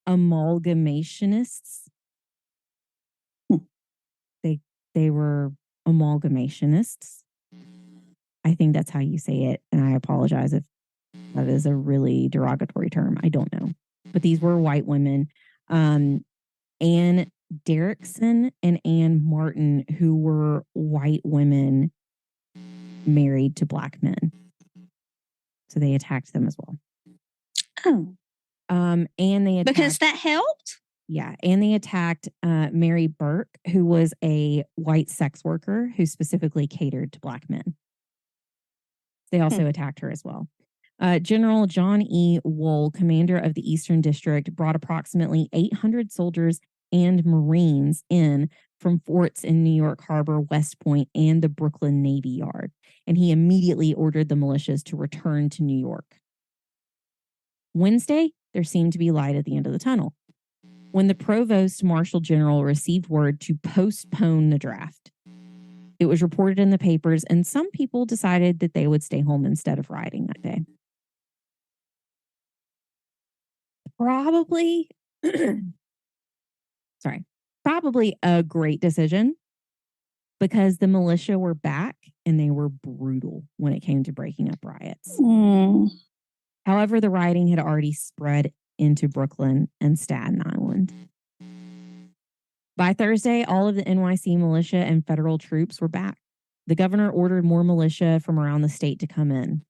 Speaker 1: Amalgamationists. They were amalgamationists. I think that's how you say it, and I apologize if that is a really derogatory term. I don't know. But these were white women. Anne Derrickson and Anne Martin, who were white women married to Black men. So they attacked them as well.
Speaker 2: Oh.
Speaker 1: And they attacked,
Speaker 2: because that helped?
Speaker 1: Yeah. And they attacked Mary Burke, who was a white sex worker who specifically catered to Black men. They also attacked her as well. General John E. Wool, commander of the Eastern District, brought approximately 800 soldiers and Marines in from forts in New York Harbor, West Point, and the Brooklyn Navy Yard. And he immediately ordered the militias to return to New York. Wednesday, there seemed to be light at the end of the tunnel. When the Provost Marshal General received word to postpone the draft, it was reported in the papers, and some people decided that they would stay home instead of rioting that day. Probably a great decision because the militia were back and they were brutal when it came to breaking up riots. However, the rioting had already spread into Brooklyn and Staten Island. By Thursday, all of the NYC militia and federal troops were back. The governor ordered more militia from around the state to come in.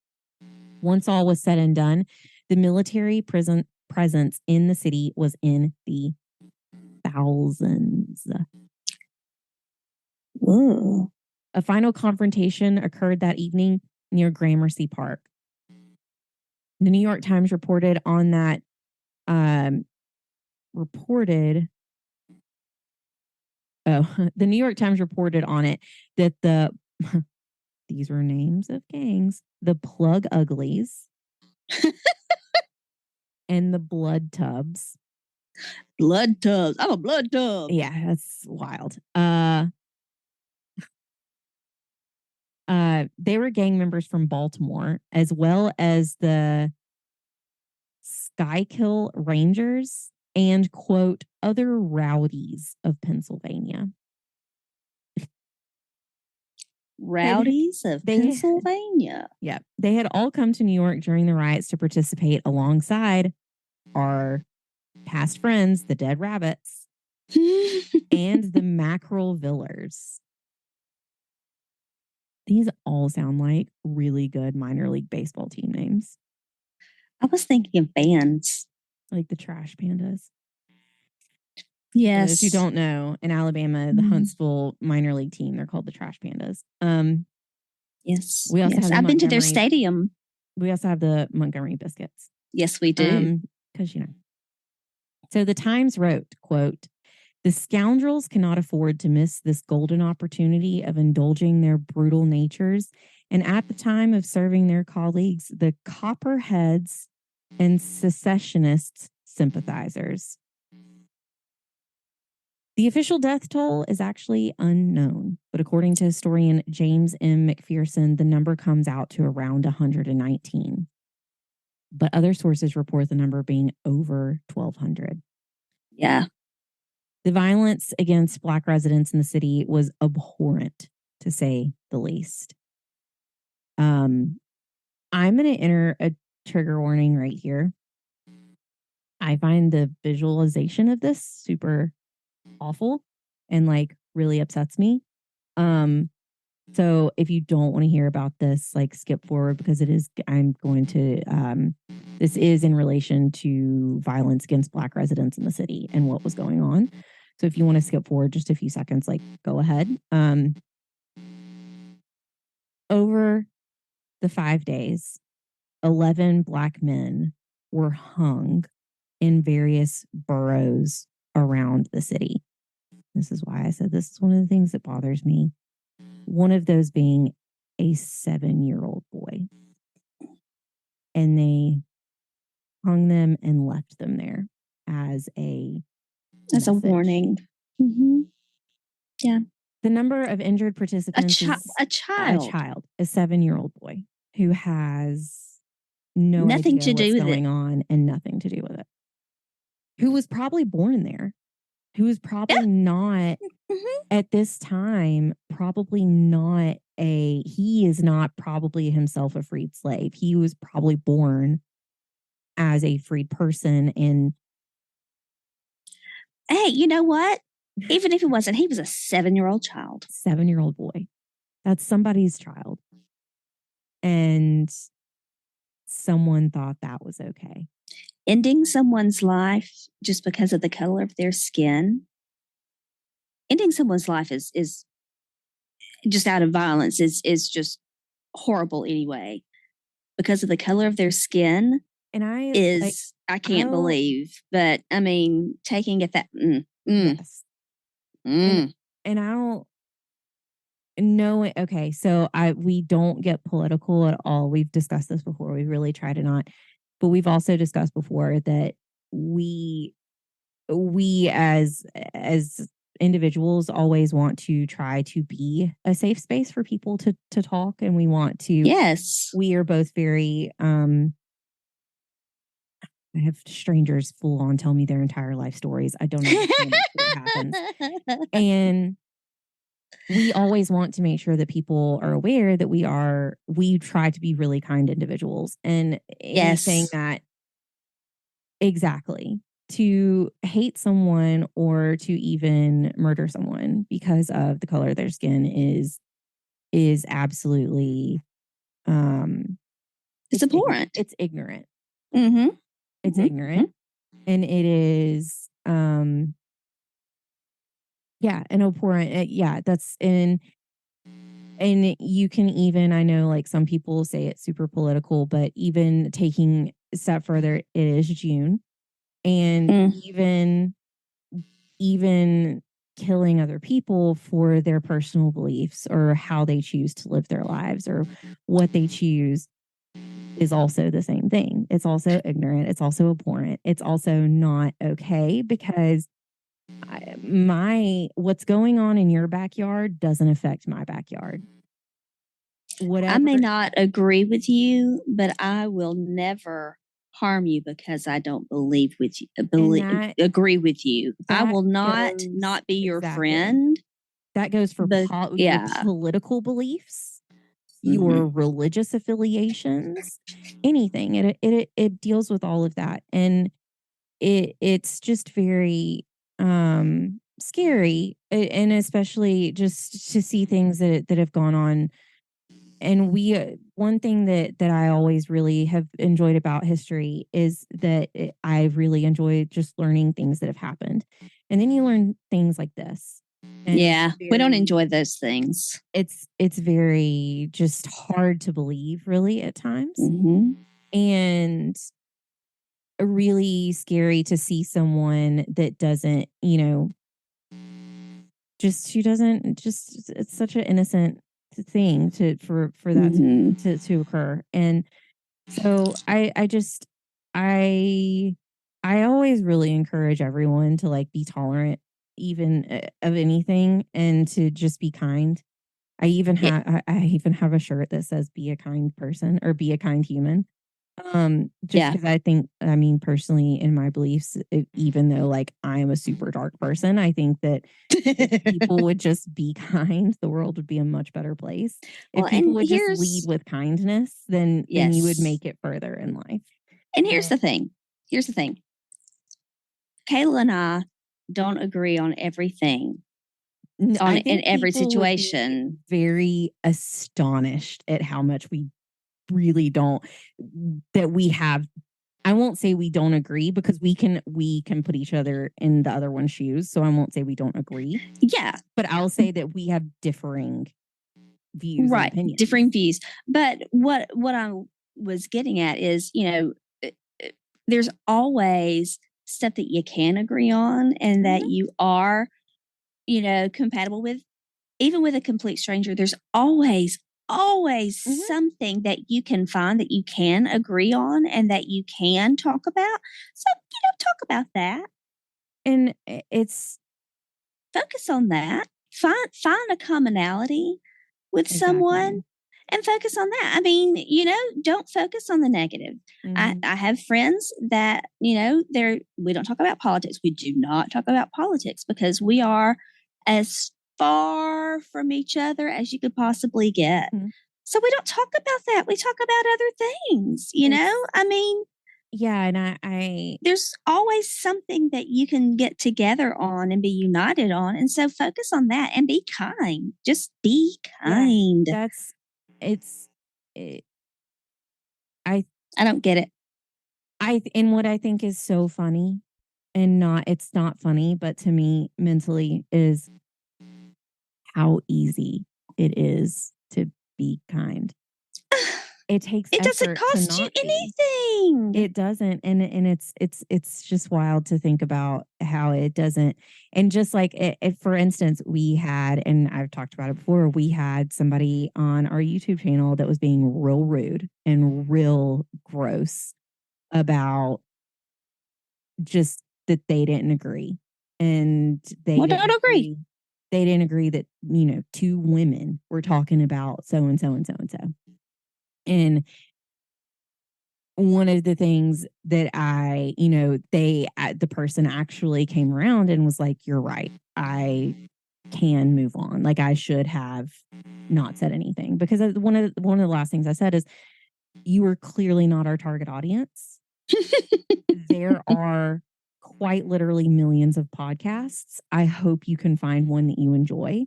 Speaker 1: Once all was said and done, the military presence in the city was in the thousands.
Speaker 2: Ooh.
Speaker 1: A final confrontation occurred that evening near Gramercy Park. The New York Times reported on that, the New York Times reported on it that these were names of gangs, the Plug Uglies and the Blood Tubs.
Speaker 2: Blood Tubs. I'm a blood tub.
Speaker 1: Yeah, that's wild. They were gang members from Baltimore, as well as the Skykill Rangers and, quote, other rowdies of Pennsylvania.
Speaker 2: Rowdies of Pennsylvania.
Speaker 1: Yeah. They had all come to New York during the riots to participate alongside our past friends, the Dead Rabbits, and the Mackerel Villers. These all sound like really good minor league baseball team names.
Speaker 2: I was thinking of bands.
Speaker 1: Like the Trash Pandas.
Speaker 2: Yes.
Speaker 1: For those who don't know, in Alabama, the Huntsville minor league team, they're called the Trash Pandas.
Speaker 2: Yes.
Speaker 1: We also have
Speaker 2: I've been to their stadium.
Speaker 1: We also have the Montgomery Biscuits.
Speaker 2: Yes, we do.
Speaker 1: Because, So the Times wrote, quote, "The scoundrels cannot afford to miss this golden opportunity of indulging their brutal natures. And at the time of serving their colleagues, the Copperheads and secessionists sympathizers." The official death toll is actually unknown, but according to historian James M. McPherson, the number comes out to around 119. But other sources report the number being over 1,200.
Speaker 2: Yeah.
Speaker 1: The violence against Black residents in the city was abhorrent, to say the least. I'm going to enter a trigger warning right here. I find the visualization of this super awful and really upsets me. So if you don't want to hear about this, skip forward, because this is in relation to violence against Black residents in the city and what was going on. So if you want to skip forward just a few seconds, go ahead. Over the 5 days, 11 Black men were hung in various boroughs around the city. This is why I said this is one of the things that bothers me. One of those being a 7-year-old boy. And they hung them and left them there as a
Speaker 2: warning. Mm-hmm. Yeah.
Speaker 1: The number of injured participants is
Speaker 2: a child,
Speaker 1: a 7-year-old boy who has
Speaker 2: nothing
Speaker 1: idea
Speaker 2: to do
Speaker 1: what's
Speaker 2: with
Speaker 1: going
Speaker 2: it.
Speaker 1: on and nothing to do with it. Who was probably born there. Who was probably not at this time, probably not he is not probably himself a freed slave. He was probably born as a freed person. And
Speaker 2: hey, you know what? Even if he wasn't, he was a 7-year-old child.
Speaker 1: 7-year-old boy. That's somebody's child. And someone thought that was okay.
Speaker 2: Ending someone's life just because of the color of their skin. Ending someone's life is just out of violence is just horrible anyway. Because of the color of their skin. And I can't believe, but I mean, taking it that
Speaker 1: yes. And I don't know it. Okay, so we don't get political at all. We've discussed this before. We really try to not, but we've also discussed before that we as individuals always want to try to be a safe space for people to talk, and we want to.
Speaker 2: Yes,
Speaker 1: we are both very. I have strangers full on tell me their entire life stories. I don't understand what happens, and we always want to make sure that people are aware that we try to be really kind individuals, and anything that exactly. To hate someone or to even murder someone because of the color of their skin is absolutely
Speaker 2: it's abhorrent.
Speaker 1: It's ignorant.
Speaker 2: Mm-hmm.
Speaker 1: It's ignorant. And it is and abhorrent. That's and you can even, I know some people say it's super political, but even taking a step further, it is June. And even killing other people for their personal beliefs or how they choose to live their lives or what they choose is also the same thing. It's also ignorant. It's also abhorrent. It's also not okay because what's going on in your backyard doesn't affect my backyard. Whatever.
Speaker 2: I may not agree with you, but I will never harm you because I don't agree with you. I will not be your friend.
Speaker 1: That goes for your political beliefs, your religious affiliations, anything. It deals with all of that, and it's just very scary, and especially just to see things that have gone on. And one thing that I always really have enjoyed about history is that I really enjoy just learning things that have happened. And then you learn things like this.
Speaker 2: And we don't enjoy those things.
Speaker 1: It's very just hard to believe, really, at times. And really scary to see someone that doesn't, it's such an innocent thing for that to occur. And so I always really encourage everyone to like be tolerant even of anything and to just be kind. I even have a shirt that says be a kind person or be a kind human. Because I think, personally, in my beliefs, even though like I am a super dark person, I think that if people would just be kind, the world would be a much better place. If people would just lead with kindness, then you would make it further in life.
Speaker 2: And here's the thing. Kayla and I don't agree on everything. In every situation.
Speaker 1: Very astonished at how much we really don't, that we have. I won't say we don't agree because we can put each other in the other one's shoes. So I won't say we don't agree.
Speaker 2: Yeah.
Speaker 1: But I'll say that we have differing views.
Speaker 2: Right. Differing views. But what I was getting at is, there's always stuff that you can agree on and that you are, compatible with. Even with a complete stranger, there's always something that you can find that you can agree on and that you can talk about. So, talk about that.
Speaker 1: And it's
Speaker 2: focus on that. Find a commonality with someone and focus on that. Don't focus on the negative. I have friends that, we don't talk about politics. We do not talk about politics because we are as far from each other as you could possibly get. So we don't talk about that. We talk about other things,
Speaker 1: Yeah, and I
Speaker 2: there's always something that you can get together on and be united on. And so focus on that and be kind. Just be kind.
Speaker 1: Yeah, I don't
Speaker 2: get it.
Speaker 1: And what I think is so funny and it's not funny, but to me mentally is how easy it is to be kind. It
Speaker 2: doesn't cost you anything.
Speaker 1: It doesn't. And it's just wild to think about how it doesn't. And just like for instance, we had, and I've talked about it before, we had somebody on our YouTube channel that was being real rude and real gross about just that they didn't agree. And they
Speaker 2: don't agree.
Speaker 1: They didn't agree that, two women were talking about so and so and so and so. And one of the things that the person actually came around and was like, you're right. I can move on. Like I should have not said anything because one of the last things I said is you are clearly not our target audience. There are quite literally millions of podcasts. I hope you can find one that you enjoy.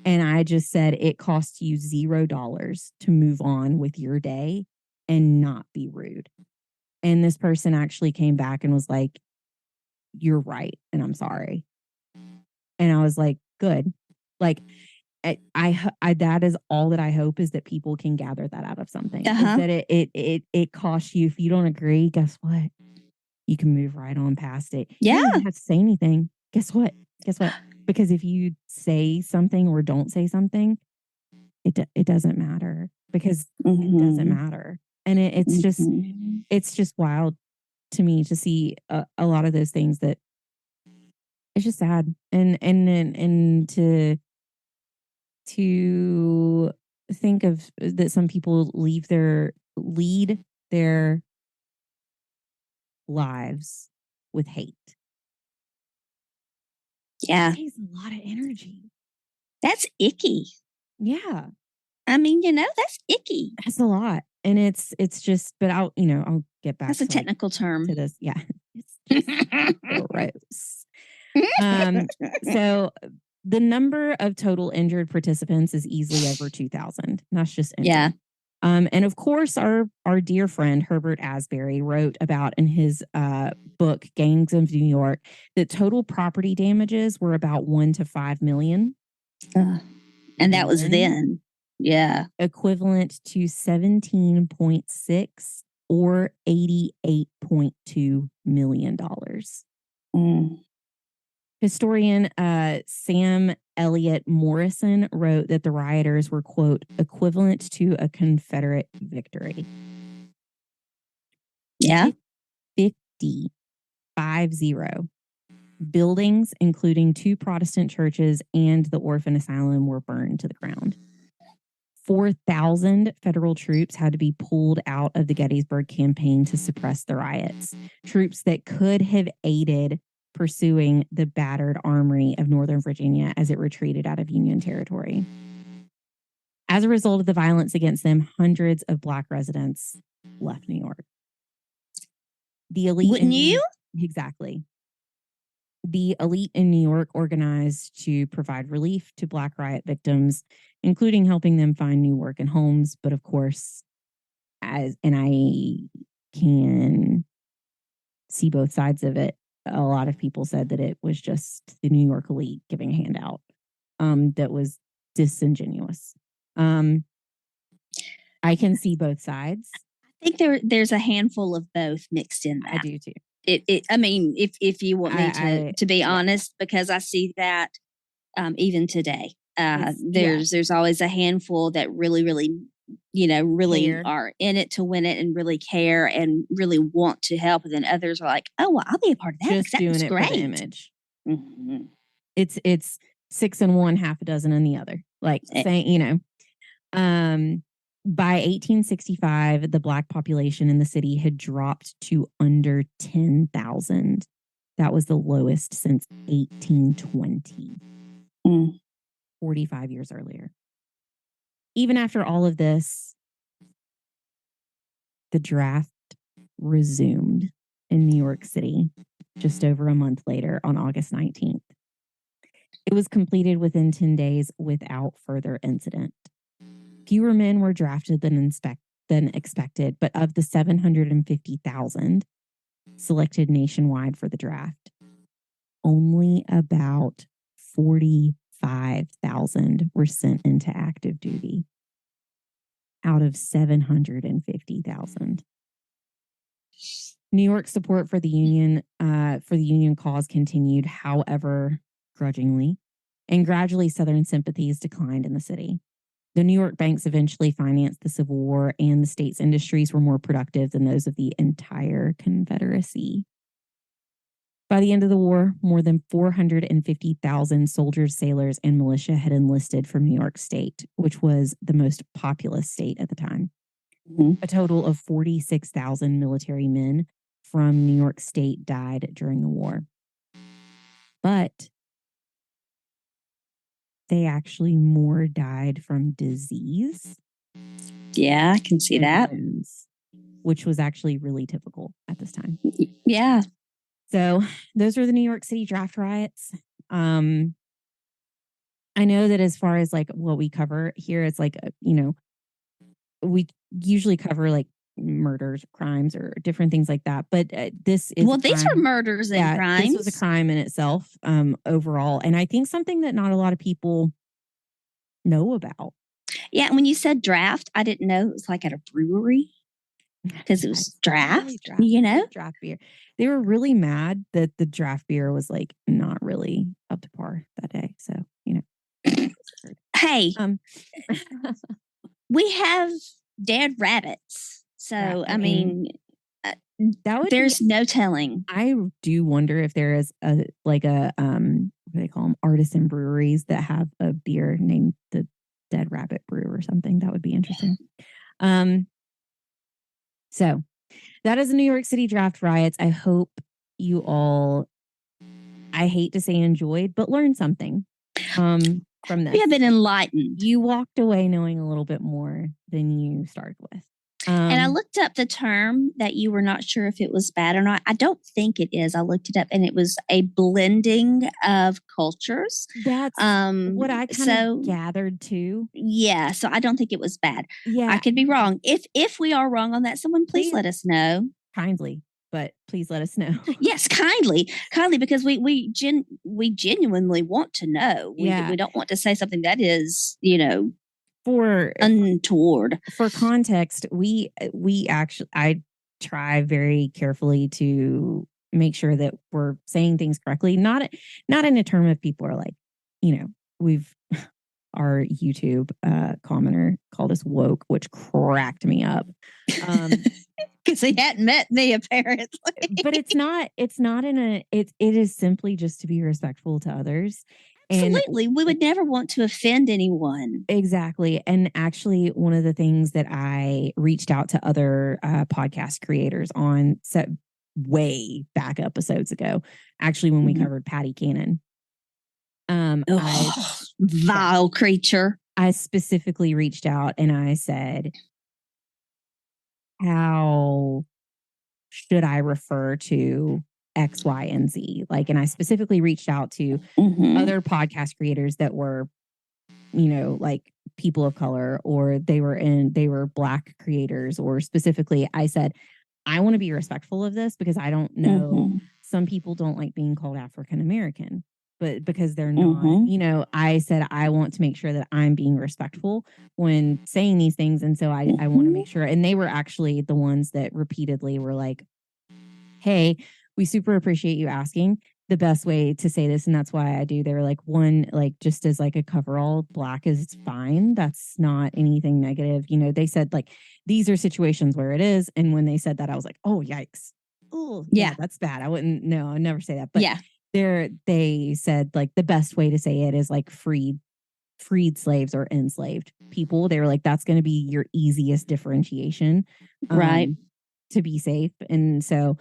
Speaker 1: And I just said it costs you $0 to move on with your day and not be rude. And this person actually came back and was like, you're right. And I'm sorry. And I was like, good. Like, I that is all that I hope is that people can gather that out of something. Is that it costs you. If you don't agree, guess what? You can move right on past it.
Speaker 2: Yeah.
Speaker 1: You don't have to say anything. Guess what? Because if you say something or don't say something, it doesn't matter, because it doesn't matter. And it's just wild to me to see a lot of those things that it's just sad. And to think of that some people lead their lives with hate.
Speaker 2: Yeah.
Speaker 1: It takes a lot of energy.
Speaker 2: That's icky.
Speaker 1: Yeah.
Speaker 2: I mean, that's icky.
Speaker 1: That's a lot. And it's just, but I'll get back.
Speaker 2: That's a technical term
Speaker 1: to this. Yeah. It's just gross. So the number of total injured participants is easily over 2,000. That's just injured.
Speaker 2: Yeah.
Speaker 1: And of course, our dear friend Herbert Asbury wrote about in his book Gangs of New York that total property damages were about 1 to 5 million.
Speaker 2: And that was then. Yeah.
Speaker 1: Equivalent to 17.6 or $88.2 million. Historian Sam Elliott Morrison wrote that the rioters were, quote, equivalent to a Confederate victory.
Speaker 2: Yeah.
Speaker 1: 50 buildings, including 2 Protestant churches and the orphan asylum, were burned to the ground. 4,000 federal troops had to be pulled out of the Gettysburg campaign to suppress the riots. Troops that could have aided pursuing the battered armory of Northern Virginia as it retreated out of Union territory. As a result of the violence against them, hundreds of Black residents left New York. The elite.
Speaker 2: Wouldn't you?
Speaker 1: Exactly. The elite in New York organized to provide relief to Black riot victims, including helping them find new work and homes. But of course, and I can see both sides of it, a lot of people said that it was just the New York elite giving a handout that was disingenuous. I can see both sides.
Speaker 2: I think there's a handful of both mixed in that.
Speaker 1: I do too.
Speaker 2: I mean, if you want me to be honest, because I see that even today, there's always a handful that really care. Are in it to win it and really care and really want to help, and then others are like, oh, well, I'll be a part of that.
Speaker 1: Just doing it
Speaker 2: great.
Speaker 1: For the image. It's 6 in one, half a dozen in the other. Like saying, by 1865, the Black population in the city had dropped to under 10,000. That was the lowest since 1820, 45 years earlier. Even after all of this, the draft resumed in New York City just over a month later on August 19th. It was completed within 10 days without further incident. Fewer men were drafted than expected, but of the 750,000 selected nationwide for the draft, only about 45,000 were sent into active duty out of 750,000. New York's support for the Union cause continued, however, grudgingly, and gradually Southern sympathies declined in the city. The New York banks eventually financed the Civil War, and the state's industries were more productive than those of the entire Confederacy. By the end of the war, more than 450,000 soldiers, sailors, and militia had enlisted from New York State, which was the most populous state at the time. A total of 46,000 military men from New York State died during the war. But they actually more died from disease.
Speaker 2: Yeah, I can see that.
Speaker 1: Which was actually really typical at this time.
Speaker 2: Yeah.
Speaker 1: So those are the New York City draft riots. I know that as far as like what we cover here, it's like, we usually cover like murders, crimes, or different things like that. But this is
Speaker 2: these are murders and crimes.
Speaker 1: This was a crime in itself, overall, and I think something that not a lot of people know about.
Speaker 2: Yeah, when you said draft, I didn't know it was like at a brewery because it was draft.
Speaker 1: Draft beer. They were really mad that the draft beer was like not really up to par that day.
Speaker 2: Hey, we have dead rabbits. So, I mean there's no telling.
Speaker 1: I do wonder if there is what do they call them? Artisan breweries that have a beer named the Dead Rabbit Brew or something. That would be interesting. So that is the New York City Draft Riots. I hope you all, I hate to say enjoyed, but learned something from this.
Speaker 2: We have been enlightened.
Speaker 1: You walked away knowing a little bit more than you started with.
Speaker 2: And I looked up the term that you were not sure if it was bad or not. I don't think it is. I looked it up and it was a blending of cultures.
Speaker 1: That's what I kind of gathered too.
Speaker 2: Yeah. So I don't think it was bad.
Speaker 1: Yeah.
Speaker 2: I could be wrong. If we are wrong on that, someone please let us know.
Speaker 1: Kindly, but please let us know.
Speaker 2: Yes, kindly, because we genuinely want to know. We don't want to say something that is, for untoward.
Speaker 1: For context, we actually, I try very carefully to make sure that we're saying things correctly. Not in a term of people are like, our YouTube commenter called us woke, which cracked me up.
Speaker 2: Because he hadn't met me apparently.
Speaker 1: But it's not it is simply just to be respectful to others.
Speaker 2: Absolutely. We would never want to offend anyone.
Speaker 1: Exactly. And actually, one of the things that I reached out to other podcast creators on set way back episodes ago, actually, when we covered Patty Cannon.
Speaker 2: Vile creature.
Speaker 1: I specifically reached out and I said, how should I refer to X, Y, and Z? And I specifically reached out to other podcast creators that were, people of color, or they were Black creators, or specifically I said, I want to be respectful of this because I don't know. Some people don't like being called African American, but because they're not, I said, I want to make sure that I'm being respectful when saying these things. And so I want to make sure. And they were actually the ones that repeatedly were like, hey, we super appreciate you asking. The best way to say this, and that's why I do, they were like, one, just as a coverall, Black is fine. That's not anything negative. They said these are situations where it is. And when they said that, I was like, oh, yikes. Oh, yeah, that's bad. I would never say that. But
Speaker 2: yeah,
Speaker 1: they said the best way to say it is freed slaves or enslaved people. They were like, that's going to be your easiest differentiation,
Speaker 2: right,
Speaker 1: to be safe. And so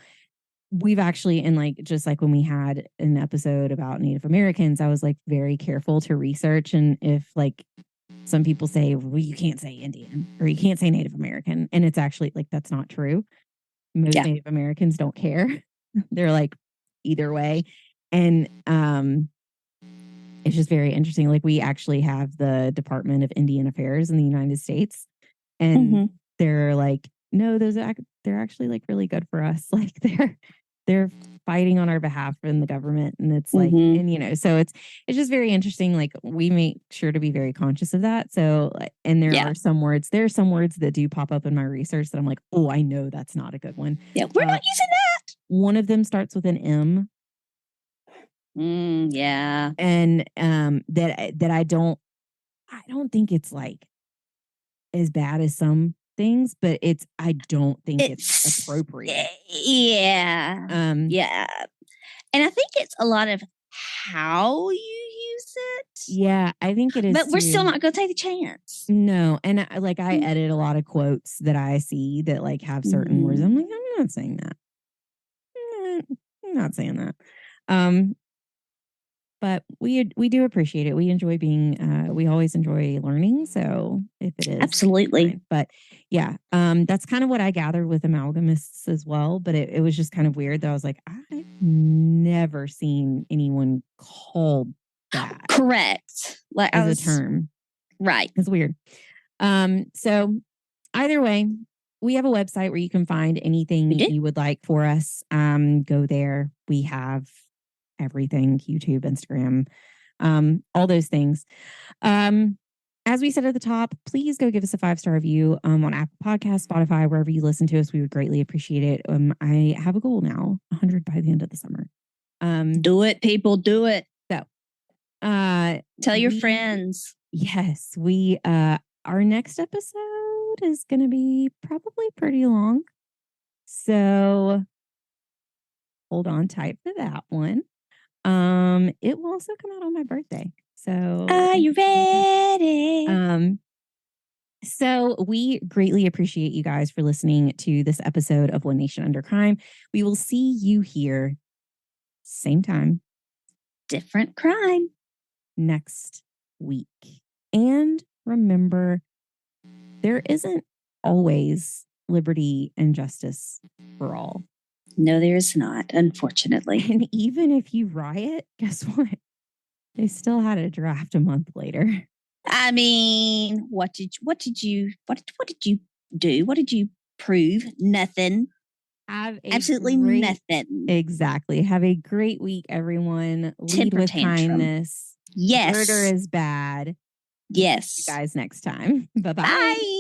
Speaker 1: we've actually, and just when we had an episode about Native Americans, I was very careful to research. And if some people say, well, you can't say Indian or you can't say Native American, and it's actually that's not true. Most Native Americans don't care. They're either way. And it's just very interesting. We actually have the Department of Indian Affairs in the United States, and they're no, they're actually really good for us. They're fighting on our behalf in the government, and it's and so it's just very interesting. We make sure to be very conscious of that. So, and there are some words that do pop up in my research that I'm like, oh, I know that's not a good one.
Speaker 2: Yeah, we're not using that.
Speaker 1: One of them starts with an M.
Speaker 2: Yeah.
Speaker 1: And that I don't think it's as bad as some things, but I don't think it's appropriate.
Speaker 2: Yeah. Yeah. And I think it's a lot of how you use it.
Speaker 1: Yeah, I think it is.
Speaker 2: But we're still not going to take the chance.
Speaker 1: No. And I edit a lot of quotes that I see that have certain words. I'm like, I'm not saying that. I'm not saying that. But we do appreciate it. We enjoy we always enjoy learning. So if it is.
Speaker 2: Absolutely.
Speaker 1: Fine. But yeah, that's kind of what I gathered with amalgamists as well. But it was just kind of weird that I was like, I've never seen anyone called that.
Speaker 2: Correct.
Speaker 1: As a term.
Speaker 2: Right.
Speaker 1: It's weird. So either way, we have a website where you can find anything you would like for us. Go there. We have everything, YouTube, Instagram, all those things. As we said at the top, please go give us a 5-star review on Apple Podcasts, Spotify, wherever you listen to us. We would greatly appreciate it. I have a goal now, 100 by the end of the summer.
Speaker 2: Do it, people, do it.
Speaker 1: So
Speaker 2: Tell your friends.
Speaker 1: Yes, we our next episode is going to be probably pretty long. So hold on tight for that one. It will also come out on my birthday. So
Speaker 2: are you ready?
Speaker 1: So we greatly appreciate you guys for listening to this episode of One Nation Under Crime. We will see you here, same time,
Speaker 2: different crime,
Speaker 1: next week. And remember, there isn't always liberty and justice for all.
Speaker 2: No, there is not, unfortunately.
Speaker 1: And even if you riot, guess what? They still had a draft a month later.
Speaker 2: I mean, what did you do? What did you prove? Nothing. Absolutely nothing.
Speaker 1: Exactly. Have a great week, everyone. Lead with kindness.
Speaker 2: Yes.
Speaker 1: Murder is bad.
Speaker 2: Yes.
Speaker 1: See you guys next time. Bye-bye.
Speaker 2: Bye.